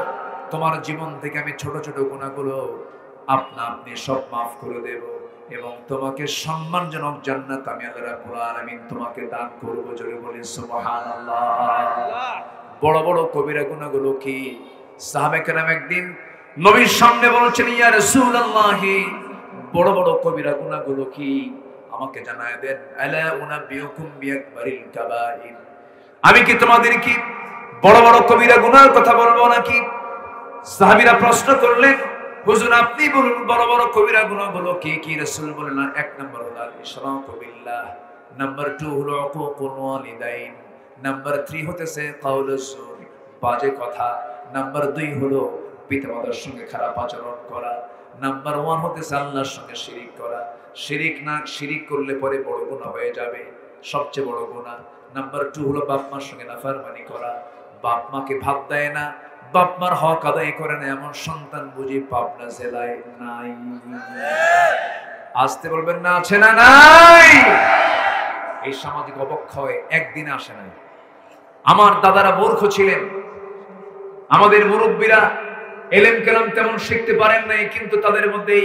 তোমার জীবন থেকে আমি ছোট ছোট গুনাহগুলো আপনা আপনি সব মাফ করে দেব এবং তোমাকে সম্মানজনক জান্নাত আমি আল্লাহ রাব্বুল আলামিন তোমাকে দান করব। জোরে বলি সুবহানাল্লাহ। বড় বড় কবিরা গুনাহগুলো কি? সাহাবে কেরাম একদিন নবীর সামনে বলছেন, ইয়া রাসূলুল্লাহ, বড় বড় কবিরা গুনাহগুলো কি আমাকে জানায় দেন। আলা উনাবিউকুম বিআকবারিল কাবাইর, আমি কি তোমাদের কি বড় বড় কবিরা গুনাহের কথা বলবো নাকি? সাহাবীরা প্রশ্ন করলেন, হুজুর আপনি বলুন বড় বড় কবিরা গুনাহগুলো কি কি? রাসূল বললেন, এক নম্বর হলো ইশরাকু বিল্লাহ, নাম্বার 2 হলো উকুকুল ওয়ালিদাইন, নাম্বার 3 হতেছে কাউলুজ জুর, বাজে কথা, নাম্বার 2 হলো পিতামাতার সঙ্গে খারাপ আচরণ করা, নাম্বার 1 হতেছে আল্লাহর সঙ্গে শিরিক করা। শিরিক করলে পরে বড় গুনাহ হয়ে যাবে, সবচেয়ে বড় গুনাহ। নাম্বার 2 হলো বাপ মার সঙ্গে নাফরমানি করা, বাপ মাকে ভাত দেয় না, বাপ মার হক আদায় করে না, এমন সন্তান বুঝি পাবনা জেলায় নাই? আসতে বলবেন না, আছে না নাই? এই সামাজিক অবক্ষয় একদিনে আসে নাই। আমার দাদারা মূর্খ ছিলেন, আমাদের মুরব্বীরা এলেম কালাম তেমন শিখতে পারেন নাই, কিন্তু তাদের মধ্যে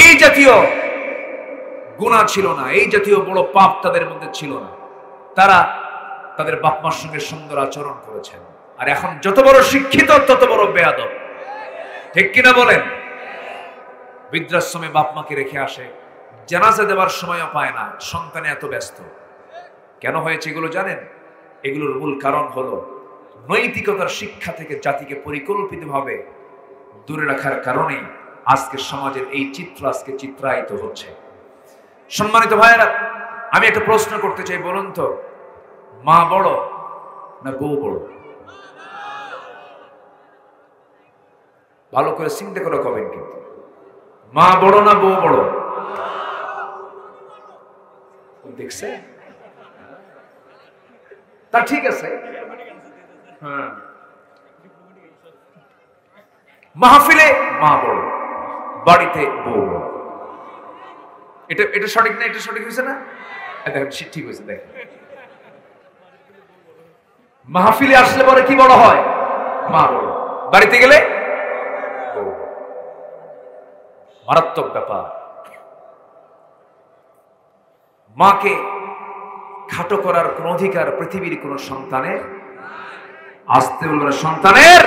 এই জাতীয় গুনাহ ছিল না, এই জাতীয় বড় পাপ তাদের মধ্যে ছিল না। তারা তাদের বাপ মার সঙ্গে সুন্দর আচরণ করেছেন। আর এখন যত বড় শিক্ষিত তত বড় বেয়াদব, ঠিক কিনা বলেন? বৃদ্ধাশ্রমে বাপ মাকে রেখে আসে, জানাজা দেওয়ার সময়ও পায় না, সন্তানে এত ব্যস্ত। কেন হয়েছে এগুলো জানেন? এগুলোর মূল কারণ হলো নৈতিকতার শিক্ষা থেকে জাতিকে পরিকল্পিতভাবে দূরে রাখার কারণেই আজকে সমাজের এই চিত্র আজকে চিত্রায়িত হচ্ছে। সম্মানিত ভাইয়েরা, আমি একটা প্রশ্ন করতে চাই, বলুন তো, মা বড় না বউ বড়? ভালো করে চিন্তা করে কবেন, কিন্তু মা বড় না বউ বড়? দেখছে? তা ঠিক আছে, হ্যাঁ, মাহফিলে মা বড়, বাড়িতে বউ বড়। এটা সঠিক না? এটা সঠিক হয়েছে না? দেখেন ঠিক হয়েছে। দেখেন মাহফিলে আসলে পরে কি বড় হয়? মা বড়। বাড়িতে গেলে বউ। মারাত্মক ব্যাপার। মাকে খাটো করার কোন অধিকার পৃথিবীর কোন সন্তানের, আসতে বলবে সন্তানের।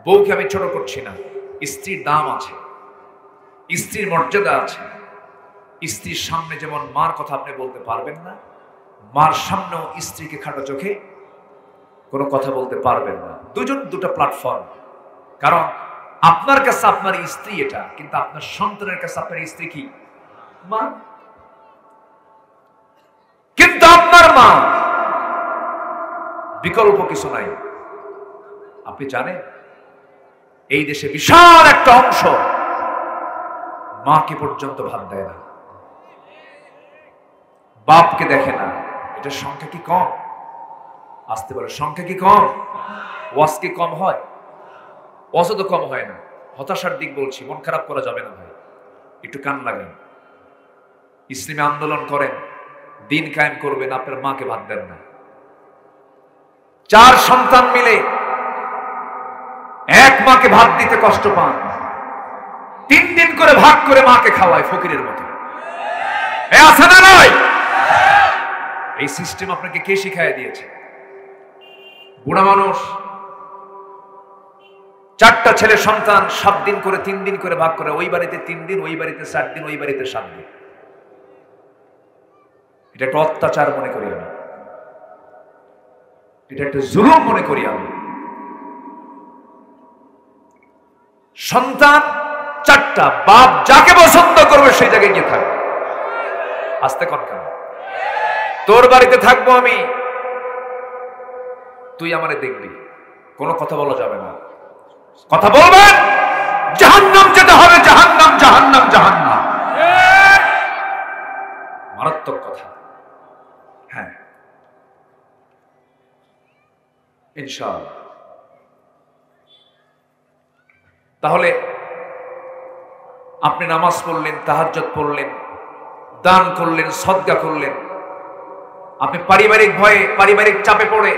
বউকে আমি ছোট করছি না, স্ত্রীর দাম আছে, স্ত্রীর মর্যাদা আছে। স্ত্রীর সামনে যেমন মার কথা আপনি বলতে পারবেন না, মার সামনেও স্ত্রীকে খাটো চোখে কোনো কথা বলতে পারবেন না। দুজন দুটো প্ল্যাটফর্ম। কারণ আপনার কাছে আপনার স্ত্রী এটা, কিন্তু আপনার সন্তানের কাছে আপনার স্ত্রী কি? মা। কিন্তু আপনার মা, বিকল্প কিছু নাই। আপনি জানেন এই দেশে বিশাল একটা অংশ মাকে পর্যন্ত ভাত দেয় না, বাপকে দেখে না। এটা সংখ্যা কি কম? আসতে বলে সংখ্যা কি কম? ওয়াজ কি কম হয়? ওয়াজও তো কম হয় না। হতাশার দিক বলছি, মন খারাপ করা যাবে না ভাই, একটু কান লাগান। ইসলামী আন্দোলন করেন, দিন কায়েম করবেন, আপনার মাকে ভাত দেন না। 4 সন্তান মিলে এক মাকে ভাত দিতে কষ্ট পান, 3 দিন করে ভাগ করে মাকে খাওয়ায় ফকিরের মতো। আছে না নয়? এই সিস্টেম আপনাকে কে শিখায় দিয়েছে? বুড়া মানুষ, 4টা ছেলে সন্তান, 7 দিন করে 3 দিন করে ভাগ করে, ওই বাড়িতে 3 দিন, ওই বাড়িতে 4 দিন, ওই বাড়িতে 7 দিন। এটা একটা অত্যাচার মনে করি আমি, এটা একটা জুলুম মনে করি আমি। সন্তান 4টা, বাপ যাকে পছন্দ করবে সেই জায়গায় গিয়ে থাকবে। আস্তে কন কেন? তোর বাড়িতে থাকবো আমি, তুই আমারে দেখবি, কোনো কথা বলা যাবে না। কথা বলবেন, জাহান্নাম যেতে হবে, জাহান্নাম, জাহান্নাম, জাহান্নাম। মারাত্মক কথা। হ্যাঁ, ইনশাআল্লাহ। তাহলে আপনি নামাজ পড়লেন, তাহাজ্জুদ পড়লেন, দান করলেন, সদকা করলেন, আপনি পারিবারিক ভয়ে, পারিবারিক চাপে পড়ে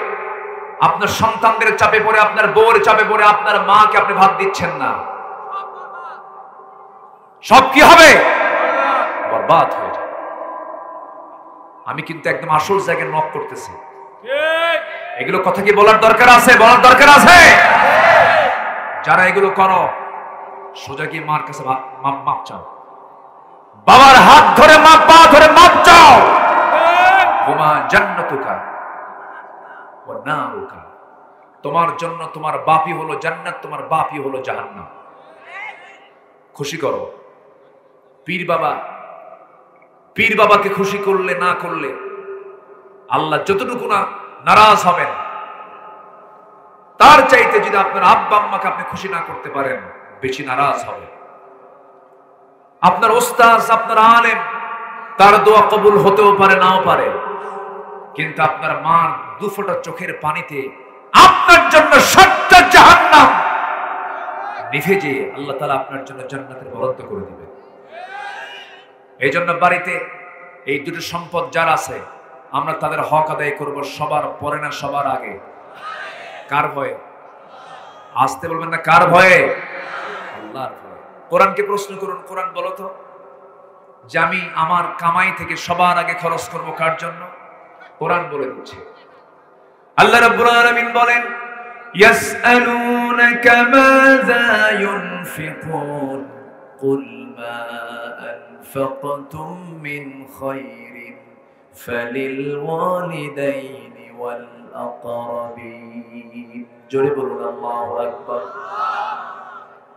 আপনার সন্তানদের চাপে পড়ে, আপনার বউয়ের চাপে পড়ে আপনার মাকে আপনি ভাত দিচ্ছেন না, সব কি হবে? বরবাদ হয়ে যাবে। আমি কিন্তু একদম আসল জায়গায় নক করতেছি। এগুলো কথা কি বলার দরকার আছে? বলার দরকার আছে। যারা এগুলো করো, সোজা গিয়ে মার কাছে মাপ চাও, বাবার হাত ধরে মাপ, পা ধরে মাপ চাও। হুমা জান্নাতুকা ওয়া নারুকা, তোমার জন্য তোমার বাপই হলো জান্নাত, তোমার বাপই হলো জাহান্নাম। খুশি করো। পীর বাবাকে খুশি করলে না করলে আল্লাহ যতটুকু না নারাজ হবেন, তার চাইতে যদি আপনার আব্বা আম্মাকে আপনি খুশি না করতে পারেন, বেশি নারাজ হবে। আপনার ওস্তাদ, আপনার আলেম, তার দোয়া কবুল হতেও পারে, নাও পারে, কিন্তু আপনার মার দুফোঁটা চোখের পানিতে আপনার জন্য ৭টা জাহান্নাম নিভে যেয়ে আল্লাহ তাআলা আপনার জন্য জান্নাতের বরাদ্দ করে দিবেন। এই জন্য বাড়িতে এই দুটো সম্পদ যার আছে, আমরা তাদের হক আদায় করব সবার পরে না সবার আগে? কার ভয়ে? আসতে বলবেন না, কার ভয়ে? আল্লাহর ভয়ে। কোরআনকে প্রশ্ন করুন, কোরআন বলো তো যে আমি আমার কামাই থেকে সবার আগে খরচ করব কার জন্য? কোরআন বলে দিচ্ছে। আল্লাহ রাব্বুল আলামিন বলেন, ইয়াসআলুনাকা মাযা ইউনফিকুন কুল মা আনফাকতুম মিন খায়রিন ফালিল ওয়ালিদাইনি ওয়াল আকরাবিন। জোরে বলুন আল্লাহু আকবার।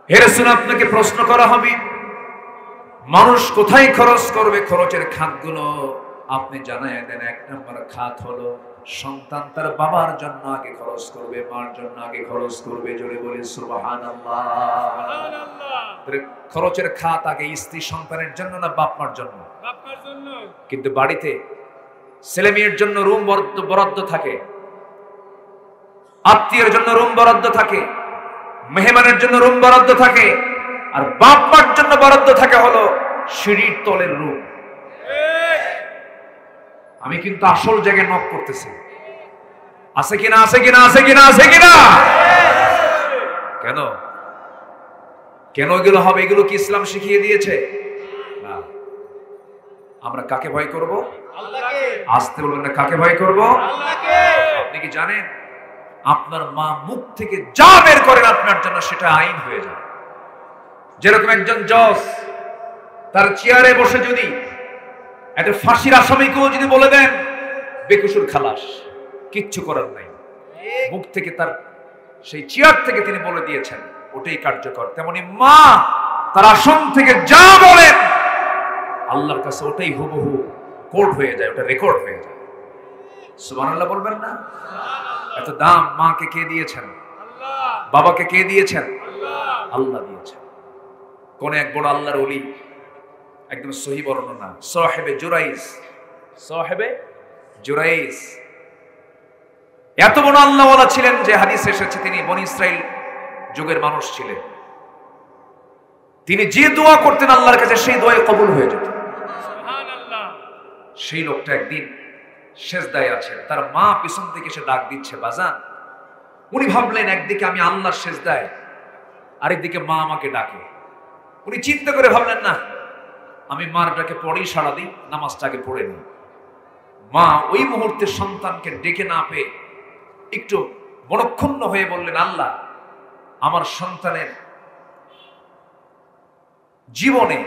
হে রাসূল, আপনাকে প্রশ্ন করা হবে মানুষ কোথায় খরচ করবে, খরচের খাতগুলো আপনি জানায় দেন। ১ নম্বর খাত হলো সন্তান তার বাবার জন্য আগে খরচ করবে, মার জন্য আগে খরচ করবে। জোরে বলি সুবহানাল্লাহ। খরচের খাত আগে স্ত্রী সন্তানের জন্য না বাপ মার জন্য? বাপমার জন্য। কিন্তু বাড়িতে ছেলে মেয়ের জন্য রুম বরাদ্দ থাকে, আত্মীয়ের জন্য রুম বরাদ্দ থাকে, মেহমানের জন্য রুম বরাদ্দ থাকে, আর বাপ মার জন্য বরাদ্দ থাকে হলো সিঁড়ির তলের রুম। আমি কিন্তু আসল জায়গায় নক করতেছি। আছে কিনা? আছে কিনা? আছে কিনা? আছে কিনা? কেন কেন এগুলো হবে? এগুলো কি ইসলাম শিখিয়ে দিয়েছে? না। আমরা কাকে ভয় করব? আল্লাহকে। আসতে বলবেন না, কাকে ভয় করব? আল্লাহকে। আপনি কি জানেন আপনার মা মুখ থেকে যা বের করেন আপনার জন্য সেটা আইন হয়ে যায়। যেরকম একজন জজ তার চেয়ারে বসে যদি একটা ফাঁসির আসামিকেও যদি বলে দেন বেকসুর খালাস, কিচ্ছু করার নাই, মুখ থেকে তার সেই চেয়ার থেকে তিনি বলে দিয়েছেন, ওটাই কার্যকর। তেমনি মা তার আসন থেকে যা বলেন আল্লাহর কাছে ওটাই হুবহু কোড হয়ে যায়, ওটা রেকর্ড হয়ে যায়। সুবহানাল্লাহ বলবেন না? এত দাম মাকে কে দিয়েছেন? আল্লাহ। বাবাকে কে দিয়েছেন? আল্লাহ। আল্লাহ দিয়েছেন। কোন এক বড় আল্লাহর ওলি, একদম সহিহ বর্ণনা, সাহেবে জুরাইস এত বড় আল্লাহওয়ালা ছিলেন যে হাদিসে এসেছে তিনি বনি ইসরাইল যুগের মানুষ ছিলেন। তিনি যে দোয়া করতেন আল্লাহর কাছে সেই দোয়া কবুল হয়ে যেত। সুবহানাল্লাহ। সেই লোকটা একদিন সেজদায় আছে, তার মা পিছন থেকে এসে ডাক দিচ্ছে, বাজান। উনি ভাবলেন একদিকে আমি আল্লাহর সেজদায়, আরেকদিকে মা আমাকে ডাকে। উনি চিন্তা করে ভাবলেন, না, আমি মার ডাকে পড়েই সারা দিই, নামাজটাকে পড়ে নিই। মা ওই মুহূর্তে সন্তানকে ডেকে না পেয়ে একটু মনক্ষুণ্ণ হয়ে বললেন, আল্লাহ, আমার সন্তানের জীবনে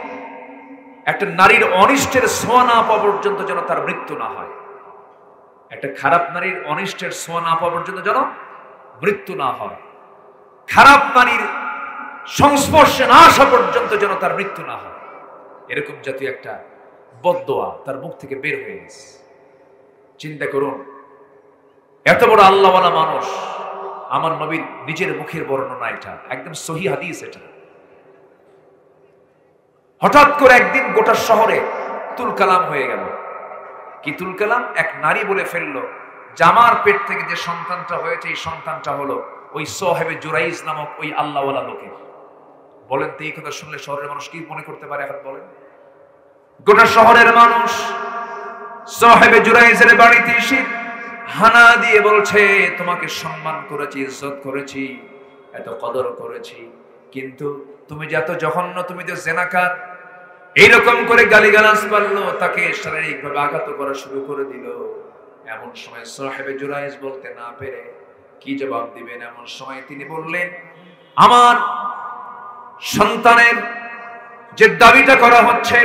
একটা নারীর অনিষ্টের ছোঁয়া না পাওয়া পর্যন্ত যেন তার মৃত্যু না হয়। একটা খারাপ নারীর অনিষ্টের ছোঁয়া না পাওয়া পর্যন্ত যেন মৃত্যু না হয়। খারাপ নারীর সংস্পর্শে না আসা পর্যন্ত যেন তার মৃত্যু না হয়। এরকম জাতীয় একটা বদদোয়া তার মুখ থেকে বের হয়ে গেছে। চিন্তা করুন, এত বড় আল্লাহওয়ালা মানুষ, আমার নবীর নিজের মুখের বর্ণনা, এটা একদম সহিহ হাদিস। এটা হঠাৎ করে একদিন গোটা শহরে তুলকালাম হয়ে গেল। কি তুলকালাম? এক নারী বলে ফেললো জামার পেট থেকে যে সন্তানটা হয়েছে এই সন্তানটা হলো ওই সাহেবে জুরাইজ নামক ওই আল্লাহওয়ালা লোকের। বলেন তো এই কথা শুনলে শহরের মানুষ কি মনে করতে পারে? এখন বলেন, গোটা শহরের মানুষ সাহেবে জুরাইজের বাড়িতে এসে হানা দিয়ে বলছে তোমাকে সম্মান করেছি, ইজ্জত করেছি, এত কদর করেছি, কিন্তু তুমি যে এত জঘন্য, তুমি তো জেনাকার। এইরকম করে গালিগালাজ পারলো, তাকে শারীরিকভাবে আঘাত করা শুরু করে দিল। এমন সময় সাহেবে জুরাইজ বলতে না পেরে কি জবাব দিবেন, এমন সময় তিনি বললেন, আমার সন্তানের যে দাবিটা করা হচ্ছে,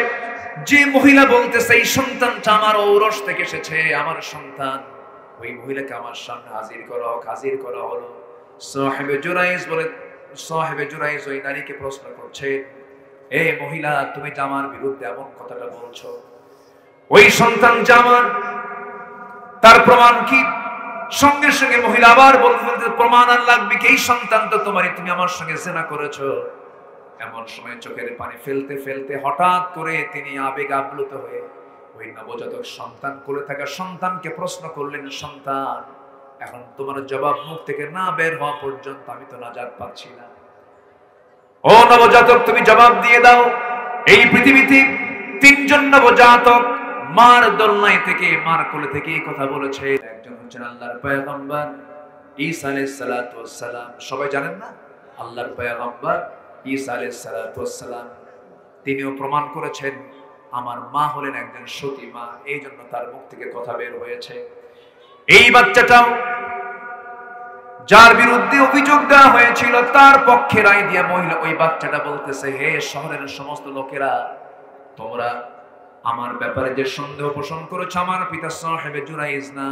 যে মহিলা বলতেছে এই সন্তানটা আমার ঔরস থেকে এসেছে, আমার সন্তান, ওই মহিলাকে আমার সামনে হাজির করা হোক। হাজির করা হলো। সাহেবে জুরাইজ ওই নারীকে প্রশ্ন করছে, এই মহিলা, তুমি যে আমার বিরুদ্ধে এমন কথাটা বলছো, ওই সন্তান যে আমার, তার প্রমাণ কি? সঙ্গে সঙ্গে মহিলা আবার বলতে, প্রমাণ আর লাগবে কি? এই সন্তান তো তোমারই, তুমি আমার সঙ্গে জিনা করেছো। এমন সময় চোখের পানি ফেলতে ফেলতে হঠাৎ করে তিনি আবেগ আপ্লুত হয়ে ওই নবজাতক সন্তান, কোলে থাকা সন্তানকে প্রশ্ন করলেন, সন্তান, এখন তোমার জবাব মুখ থেকে না বের হওয়া পর্যন্ত আমি তো নাজাত পাচ্ছি না। ও নবজাতক, তুমি জবাব দিয়ে দাও। এই পৃথিবীতে 3 জন নবজাতক মার দোলনায় থেকে, মার কোলে থেকে এই কথা বলেছে। একজন হচ্ছেন আল্লাহর পয়গম্বর ঈসা আলাইহিস সালাতু ওয়াস সালাম। সবাই জানেন না, আল্লাহর পয়গম্বর ঈসা আলাইহিস সালাতু ওয়াস সালাম, তিনিও প্রমাণ করেছেন আমার মা হলেন একজন সতী মা, এই জন্য তার মুখ থেকে কথা বের হয়েছে। এই বাচ্চাটাও যার বিরুদ্ধে অভিযোগ দেওয়া হয়েছিল, তার পক্ষে রায় দিয়া মহিলা, ওই বাচ্চাটা বলতেছে, হে শহরের সমস্ত লোকেরা, তোমরা আমার ব্যাপারে যে সন্দেহ পোষণ করেছো, আমার পিতা সাহেবে জুরাইজ না,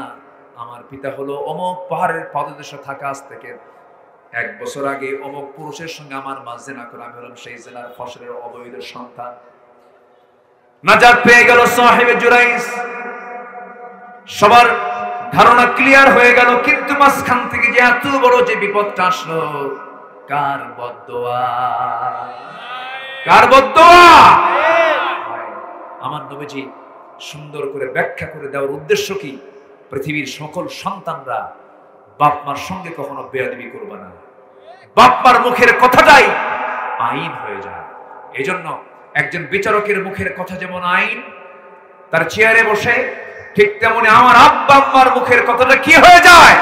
আমার পিতা হলো অমুক পাহাড়ের পাদদেশে থাকা, আজ থেকে 1 বছর আগে অমুক পুরুষের সঙ্গে আমার মা জিনা করে, আমি হলাম সেই জিনার ফসলের অবৈধ সন্তান। নাজাত পেয়ে গেল সাহেবে জুরাইজ, সবার ধারণা ক্লিয়ার হয়ে গেল। কিন্তু মাঝখান থেকে যে এত বড় যে বিপদটা আসলো, কার বদদোয়া? কার বদদোয়া? আমার নবীজি সুন্দর করে ব্যাখ্যা করে দেওয়ার উদ্দেশ্য কি? পৃথিবীর সকল সন্তানরা বাপ মার সঙ্গে কখনো বেয়াদবি করবে না, বাপ মার মুখের কথাটাই আইন হয়ে যায়। এজন্য একজন বিচারকের মুখের কথা যেমন আইন, তার চেয়ারে বসে, ঠিক তেমনি আমার আব্বা আম্মার মুখের কথাটা কি হয়ে যায়?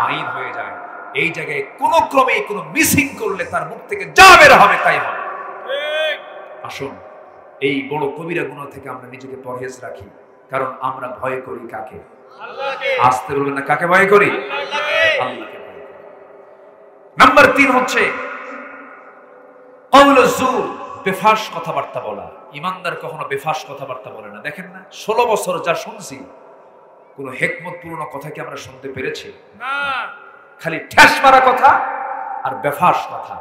আইন হয়ে যায়। এই জায়গায় কোনো ক্রমে কোনো মিসিং করলে তার মুখ থেকে যা বের হবে তাই হবে। আসুন, এই বড় কবিরা গুনাহ থেকে আমরা নিজেকে পরহেজ রাখি, কারণ আমরা ভয় করি কাকে? আল্লাহকে। আসতে বলবেন না, কাকে ভয় করি? আল্লাহকে ভয় করি। নাম্বার 3 হচ্ছে কাউলুজ জুর, বেফাস কথাবার্তা বলা। ইমানদার কখনো বেফাস কথাবার্তা বলে না। দেখেন না, 16 বছর যা শুনছি, কোন হিকমতপূর্ণ কথা কি আমরা শুনতে পেরেছি? না, খালি ঠ্যাস মারা কথা আর বেফাস কথা।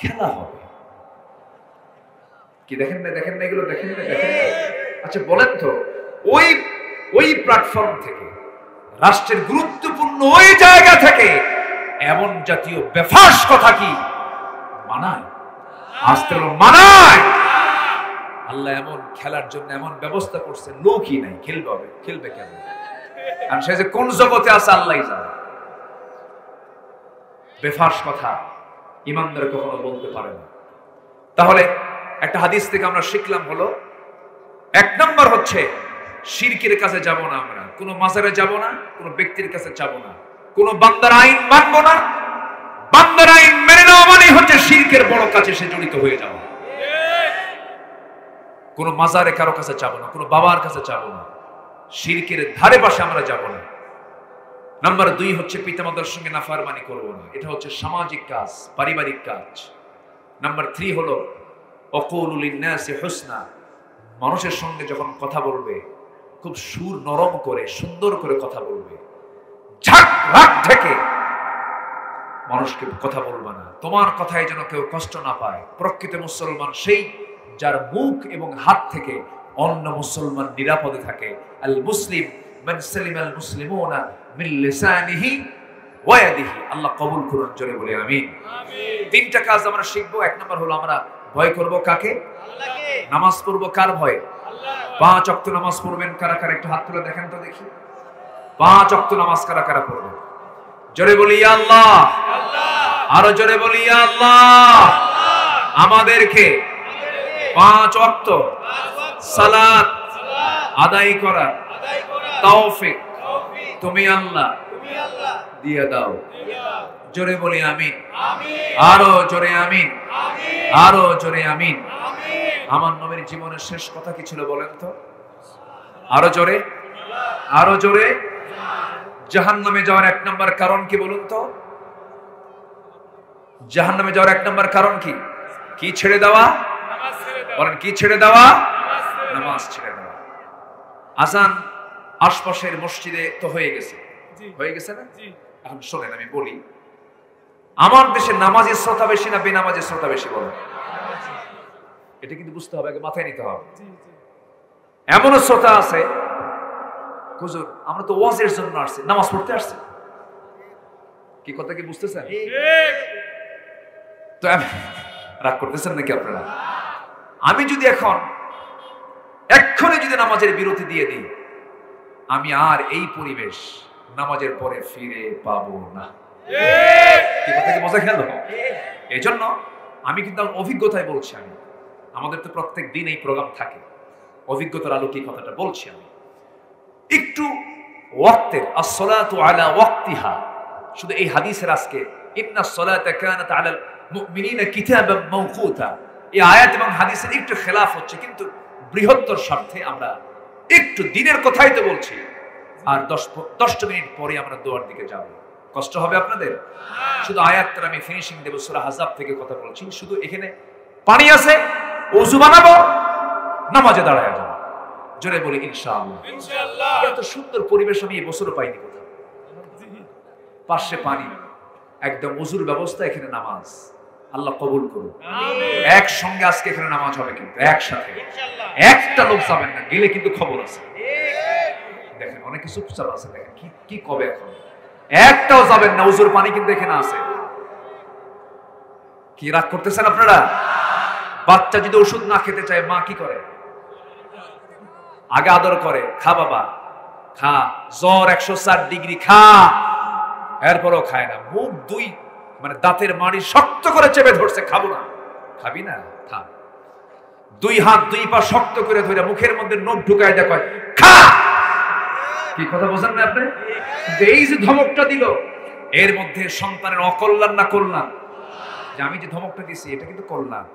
খেলা হবে কি? দেখেন না, দেখেন না, এগুলো দেখেন না, দেখেন না। আচ্ছা বলেন তো, ওই প্ল্যাটফর্ম থেকে, রাষ্ট্রের গুরুত্বপূর্ণ ওই জায়গা থেকে এমন জাতীয় বেফাস কথা কি মানায়? আসতে মানায়? আল্লাহ এমন খেলার জন্য এমন ব্যবস্থা করছে, লোকই নাই, খেলবে কেন? আর সে যে কোন জগতে আছে আল্লাহই জানে। বেফাস কথা ইমানদার কখনো বলতে পারে না। তাহলে একটা হাদিস থেকে আমরা শিখলাম হলো, 1 নম্বর হচ্ছে শিরকের কাছে যাব না, আমরা কোনো মাজারে যাব না, কোনো ব্যক্তির কাছে যাব না, কোনো বান্দার আইন মানব না। বান্দার আইন মেনে নেওয়া মানে হচ্ছে শিরকের বড় কাজে সে জড়িত হয়ে যাওয়া। কোনো মাজারে কারো কাছে যাব না, কোনো বাবার কাছে যাব না, শিরকের ধারে পাশে আমরা যাব না। নাম্বার 2 হচ্ছে পিতামাতার সঙ্গে নাফরমানি করব না, এটা হচ্ছে সামাজিক কাজ, পারিবারিক কাজ। নাম্বার 3 হলো অকুলু লিন্নাসি হুসনা, মানুষের সঙ্গে যখন কথা বলবে খুব সুর নরম করে, সুন্দর করে কথা বলবে, ঝাক রাগ থেকে মানুষকে কথা বলবে না। তোমার কথায় যেন কেউ কষ্ট না পায়। প্রকৃত মুসলমান সেই যার মুখ এবং হাত থেকে অন্য মুসলমান নিরাপদে থাকে। আল মুসলিম মান সালিমাল মুসলিমুনা মিন লিসানিহি ওয়া ইয়াদিহি। আল্লাহ কবুল করুন, জোরে বলি আমিন। আমিন। 3টা কাজ আমরা শিখবো। 1 নম্বর হলো আমরা ভয় করব কাকে? আল্লাহকে। নামাজ পড়ব কার ভয়ে? আল্লাহ। 5 ওয়াক্ত নামাজ পড়বেন কারা কারা? একটু হাত তুলে দেখেন তো দেখি। 5 ওয়াক্ত নামাজ কারা কারা পড়বেন? জোরে বলি ইয়া আল্লাহ। আল্লাহ। আরো জোরে বলি ইয়া আল্লাহ। আল্লাহ। আমাদেরকে 5 ওয়াক্ত সালাত আদায় করা তৌফিক তুমি আল্লাহ দিয়ে দাও। জোরে বলি আমিন। আরো জোরে আমিন। আরো জোরে আমিন। আমার নবীর জীবনের শেষ কথা কি ছিল বলেন তো? আরো জোরে, আরো জোরে। জাহান্নামে যাওয়ার 1 নম্বর কারণ কি বলুন তো? জাহান্নামে যাওয়ার 1 নম্বর কারণ কি? কি ছেড়ে দেওয়া? বলেন, কি ছেড়ে দেওয়া? নামাজ ছেড়ে দেওয়া। আজান আশপাশের মসজিদে তো হয়ে গেছে, হয়ে গেছে না? এখন শোনেন আমি বলি, আমার দেশে নামাজের শ্রোতা বেশি না বেনামাজের শ্রোতা বেশি? বলেন, এটা কিন্তু বুঝতে হবে, আগে মাথায় নিতে হবে। এমনও শ্রোতা আছে, হুজুর আমরা তো ওয়াজের জন্য আসছি, নামাজ পড়তে আসছি। কি কথা কি বুঝতেছেন? তো রাগ করতেছেন নাকি আপনারা? আমি যদি এক্ষুনি যদি নামাজের বিরতি দিয়ে দিই, আমি আর এই পরিবেশ নামাজের পরে ফিরে পাবো না। কি কথা কি বোঝা গেল? এই জন্য আমি কিন্তু অভিজ্ঞতায় বলছি। আমাদের তো প্রত্যেক দিন এই প্রোগ্রাম থাকে, অভিজ্ঞতার আলোকে কথাটা বলছি আমি। একটু ওয়াক্তের, as-salatu ala waqtiha, শুধু এই হাদিসের আজকে ইন্না as-salata kanat ala al-mu'minina kitaban mawquta, এই আয়াত এবং হাদিসের একটু খেলাফ হচ্ছে, কিন্তু বৃহত্তর স্বার্থে আমরা একটু দিনের কথাই তো বলছি। আর 10 মিনিট পরে আমরা দোয়ার দিকে যাব। কষ্ট হবে আপনাদের? শুধু আয়াতটা আমি ফিনিশিং দেব। সূরা আহজাব থেকে কথা বলছি। শুধু এখানে পানি আছে, ওযু বানাবো, নামাজে দাঁড়ায় যাব। জোরে বলি ইনশাআল্লাহ। ইনশাআল্লাহ। এত সুন্দর পরিবেশ আমি এই বছরও পাইনি কোথাও। পাশে পানি, একদম ওযুর ব্যবস্থা, এখানে নামাজ। আল্লাহ কবুল করুন। আমিন। একসঙ্গে আজকে এখানে নামাজ হবে, কিন্তু একসাথে ইনশাআল্লাহ। একটা লোক যাবেন না, গেলে কিন্তু খবর আছে। দেখেন অনেকে চুপচাপ আছে, দেখেন কি কবে এখন একটাও যাবেন না। ওযুর পানি কিন্তু এখানে আছে। কি রাগ করতেছেন আপনারা? বাচ্চা যদি ওষুধ না খেতে চায়, মা কি করে? আগে আদর করে, খা বাবা খা, জ্বর 104 ডিগ্রি খা, এরপরও খায় না। মুখ মানে দাঁতের মাড়ি শক্ত করে চেপে ধরছে, খাবো না। খাবি না, খা। 2 হাত 2 পা শক্ত করে ধরে মুখের মধ্যে নখ ঢুকায় দেয়, খা। কি কথা বোঝেন না আপনি? এই যে ধমকটা দিল, এর মধ্যে সন্তানের অকল্যাণ না কল্যাণ? যে আমি যে ধমকটা দিছি, এটা কিন্তু কল্যাণ।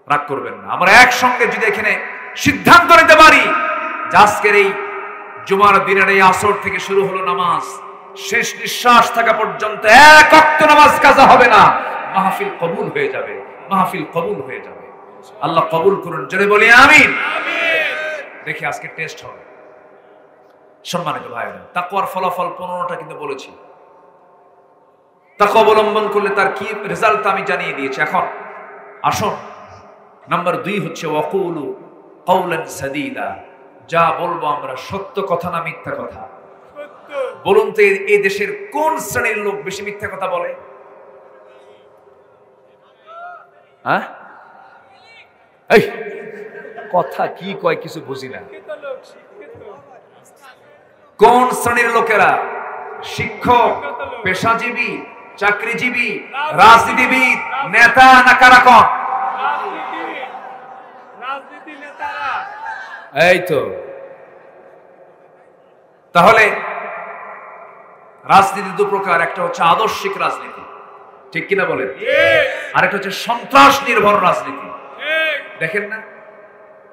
রাগ করবেন না। আমরা একসঙ্গে যদি এখানে সিদ্ধান্ত নিতে পারি যে আজকের এই জুমার দিনের এই আসর থেকে শুরু হলো নামাজ, শেষ নিঃশ্বাস থাকা পর্যন্ত এক ওয়াক্ত নামাজ কাজা হবে না, মাহফিল কবুল হয়ে যাবে, মাহফিল কবুল হয়ে যাবে। আল্লাহ কবুল করুন। জোরে বলি আমিন। দেখি আজকে টেস্ট হবে। সম্মানিত ভাইরা, তাকওয়ার ফলাফল 15টা কিন্তু বলেছি। তাকওয়া অবলম্বন করলে তার কি রেজাল্ট আমি জানিয়ে দিয়েছি। এখন আসুন, নাম্বার 2 হচ্ছে ওয়াকুলু কওলান সাদীদা। যা বলবো আমরা সত্য কথা না মিথ্যা কথা? বলুন তো এই দেশের কোন শ্রেণীর লোক বেশি মিথ্যা কথা বলে? হ্যাঁ, এই কথা কি কয় কিছু বুঝি না। কোন শ্রেণীর লোকেরা? শিক্ষক, পেশাজীবী, চাকরিজীবী, রাজনীতিবিদ, নেতা না কারাকন? রাজনীতি নেতারা। এই তো। তাহলে রাজনীতি 2 প্রকার। একটা হচ্ছে আদর্শিক রাজনীতি, ঠিক কিনা বলেন? আর একটা হচ্ছে সন্ত্রাস নির্ভর রাজনীতি। দেখেন না,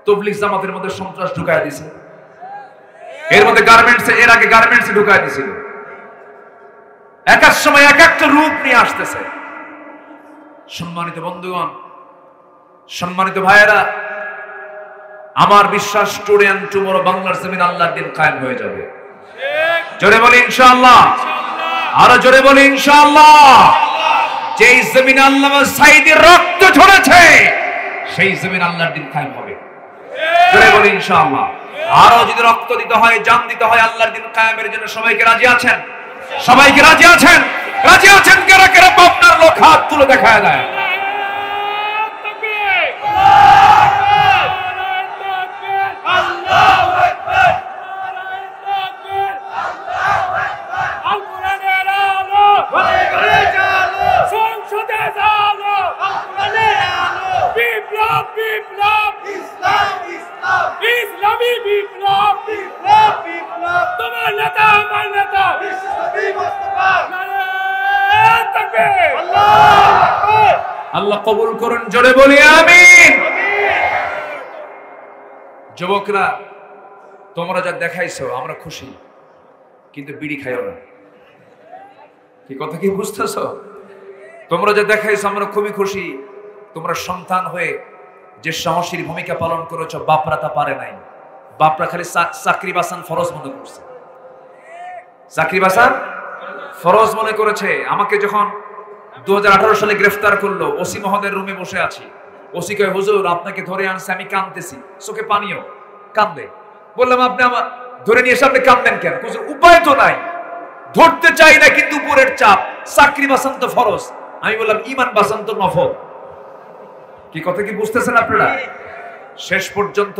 তবলিগ জামাতের মধ্যে সন্ত্রাস ঢুকায় দিয়েছে, এর মধ্যে গার্মেন্টস, এর আগে গার্মেন্টস ঢুকায় দিয়েছিল। এক এক সময় এক একটা রূপ নিয়ে আসতেছে। সম্মানিত বন্ধুগণ, সম্মানিত ভাইয়েরা, আমার বিশ্বাস টুডে এন্ড টুমরো বাংলার জমিন আল্লাহর দিন কায়েম হয়ে যাবে। জোরে বলি ইনশাআল্লাহ। আরো জোরে বলি ইনশাআল্লাহ। যেই জমিন আল্লামা সাঈদীর রক্ত ঝরেছে, সেই জমিন আল্লাহর দিন কায়েম হবে। জোরে বলি ইনশাআল্লাহ। আরো যদি রক্ত দিতে হয়, জান দিতে হয় আল্লাহর দিন কায়েমের জন্য, সবাইকে রাজি আছেন? সবাইকে রাজি আছেন? রাজি আছেন কারা কারা? আপনার লোক হাত তুলে দেখায় দেয়। আল্লাহু আকবার। আল কোরআনের আলো ঘরে ঘরে জালো, সংসদে জালো, আল কোরআনের আলো। বিপ্লব বিপ্লব, ইসলাম ইসলাম, ইসলামী বিপ্লব, বিপ্লব বিপ্লব। তোমার নেতা আল্লাহ কবুল করুন, জোরে বলি আমিন। যুবকরা, তোমরা যা দেখাইছো আমরা খুশি, কিন্তু বিড়ি খাইও না। কি কথা কি বুঝতেছো? তোমরা যা দেখাইছো আমরা খুবই খুশি। তোমরা সন্তান হয়ে যে সাহসীর ভূমিকা পালন করেছো, বাপরা তা পারে নাই। বাপরা খালি চাকরি বাসান ফরজ মনে করছে, চাকরি বাসান ফরজ মনে করেছে। আমাকে যখন 2018 সালে গ্রেফতার করলো, ওসি মহোদয়ের রুমে বসে আছি। ওসি কয়, হুজুর আপনাকে ধরে আনছে, আমি কাঁদতেছি, চোখে পানিও, কান্দে। বললাম, আপনি আমার ধরে নিয়ে এসে আপনি কাঁদবেন কেন? হুজুর উপায় তো নাই, ধরতে চাই না, কিন্তু উপরের চাপ, চাকরি বাসান তো ফরজ। আমি বললাম, ইমান বাসান তো নফল। কি কথা কি বুঝতেছেন আপনারা? শেষ পর্যন্ত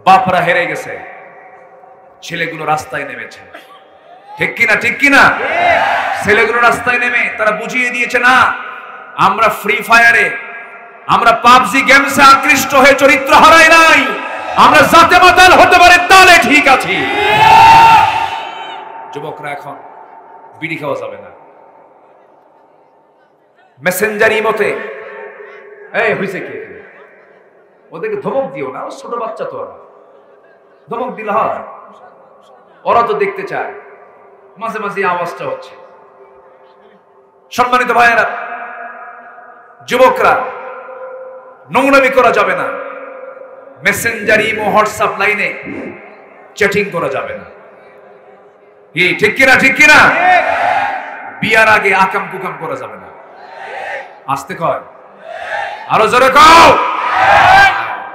বাপরা হেরে গেছে, ছেলেগুলো রাস্তায় নেমেছে। ঠিক কিনা? ঠিক কিনা? ছেলেগুলো রাস্তায় নেমে তারা বুঝিয়ে দিয়েছে, না আমরা ফ্রি ফায়ারে, আমরা পাবজি গেমসে আকৃষ্ট হয়ে চরিত্র হারাই নাই, আমরা জাতে মাতাল হতে পারে তাহলে ঠিক আছে। যুবকরা, এখন বিড়ি খাওয়া যাবে না। মেসেঞ্জার ইমোতে এই হইছে কে, ওদেরকে ধমক দিও না, ছোট বাচ্চা তো, ওরা ধমক দিলে হয়? ওরা তো দেখতে চায়, মাঝে মাঝে আওয়াজটা হচ্ছে। সম্মানিত ভাইয়েরা, যুবকরা, নোংরামি করা যাবে না। মেসেঞ্জার ইমো হোয়াটসঅ্যাপ লাইনে চ্যাটিং করা যাবে না। কি ঠিক কিনা? ঠিক কিনা? বিয়ার আগে আকাম কুকাম করা যাবে না। আসতে কয়, আরো জোরে কও।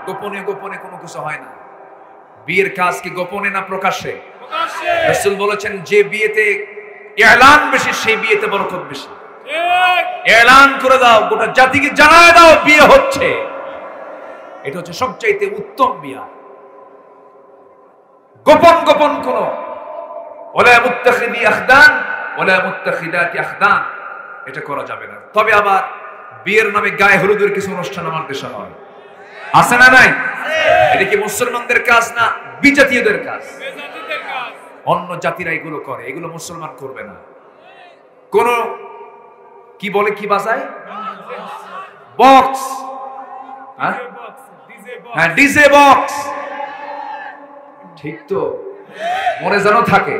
গোপনে গোপনে কোনো কিছু হয় না। বিয়ের কাজ কি গোপনে না প্রকাশ্যে? রাসূল বলেছেন, যে বিয়েতে এলান বেশি সেই বিয়েতে বরকত বেশি। এলান করে দাও, গোটা জাতিকে জানায় দাও বিয়ে হচ্ছে। এটা হচ্ছে সবচাইতে উত্তম বিয়া। গোপন গোপন কোন ওয়ালা মুত্তাখিদি আখদান ওয়ালা মুত্তাখিদাতি আখদান, এটা করা যাবে না। তবে আবার বিয়ের নামে গায়ে হলুদের কিছু অনুষ্ঠান আমার দেশে হয়, আছে না নাই? এটা কি মুসলমানদের কাজ না বিজাতীয়দের কাজ? অন্য জাতিরা এগুলো করে, এগুলো মুসলমান করবে না। কোন কি বলে, কি বাজায়, বক্স, হ্যাঁ ডিজে বক্স, ঠিক তো, মনে যেন থাকে।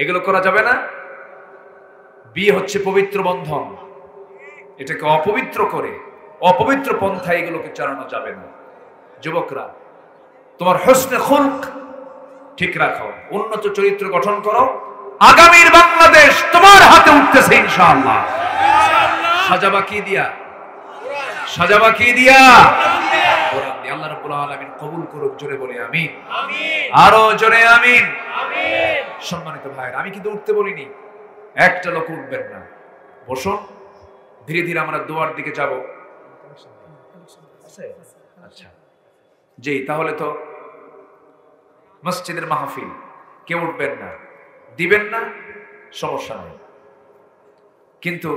এগুলো করা যাবে না। বিয়ে হচ্ছে পবিত্র বন্ধন, এটাকে অপবিত্র করে অপবিত্র পন্থা এগুলোকে চালানো যাবে না। যুবকরা, তোমার হুসনে খুলক ঠিক রাখো, উন্নত চরিত্র গঠন করো। আগামীর বাংলাদেশ তোমার হাতে উঠতেছে ইনশাআল্লাহ। সাজাবা কি দিয়া? সাজাবা কি দিয়া? কোরআন দিয়ে। আল্লাহ রাব্বুল আলামিন কবুল করুক, জোরে বলি আমিন। আরো জোরে আমিন। সম্মানিত ভাইরা, আমি কিন্তু উঠতে বলিনি, একটা লোক উঠবেন না, বসুন। ধীরে ধীরে আমরা দোয়ার দিকে যাব। আচ্ছা জি, তাহলে তো মসজিদের মাহফিল, কেউ উঠবেন না, দিবেন না, সমস্যা নেই, কিন্তু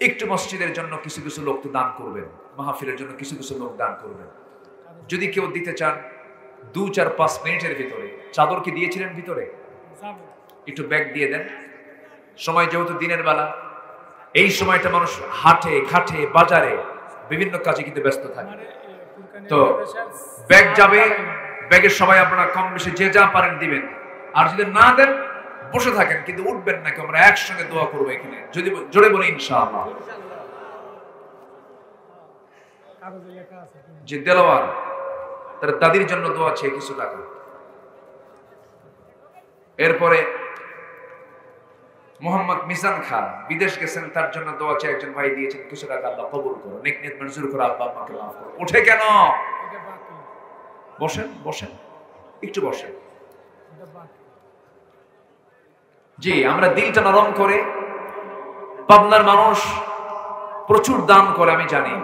একটু মসজিদের জন্য কিছু কিছু লোক তো দান করবেন, মাহফিলের জন্য কিছু কিছু লোক দান করবেন। যদি কেউ দিতে চান 2-4-5 মিনিটের ভিতরে, চাদর কি দিয়েছিলেন ভিতরে, একটু ব্যাগ দিয়ে দেন। সময় যেহেতু দিনের বেলা, এই সময়টা মানুষ হাটে ঘাটে বাজারে বিভিন্ন কাজে কিন্তু ব্যস্ত থাকে, তো ব্যাগ যাবে, ব্যাগের সবাই আপনারা কম বেশি যে যা পারেন দিবেন। আর যদি না দেন, বসে থাকেন, কিন্তু উঠবেন না। আমরা একসঙ্গে দোয়া করবো এখানে, যদি জোরে বলি ইনশাআল্লাহ। যে দেলোয়ার, তার দাদির জন্য দোয়া চেয়ে কিছু টাকা। এরপরে মোহাম্মদ মিজান খান বিদেশ গেছেন, তার জন্য দোয়া চেয়ে একজন ভাই দিয়েছেন কিছু টাকা। আল্লাহ কবুল করো, নেক নিয়ত মঞ্জুর করো, আল্লাহ আপনাকে মাফ করো। উঠে কেন? বসেন বসেন, একটু বসেন। জি, আমরা দিলটা নরম করে, পাবনার মানুষ প্রচুর দান করে, আমি জানি,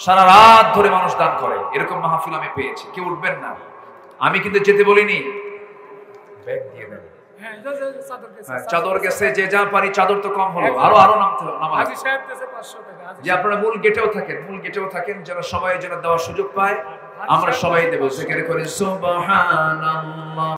সারা রাত ধরে মানুষ দান করে, এরকম মাহফিল আমি পেয়েছি। কেউ উঠবেন না, আমি কিন্তু যেতে বলিনি। ব্যাগ দিয়ে দেন, চাদর গেছে, যে যা পারি, চাদর তো কম হলো, আরো নামতে হবে। যে আপনারা মূল গেটেও থাকেন, মূল গেটেও থাকেন, যেন সবাই যেন দেওয়ার সুযোগ পায়। আমরা সবাই দেবো, জিকির করে সুবহানাল্লাহ।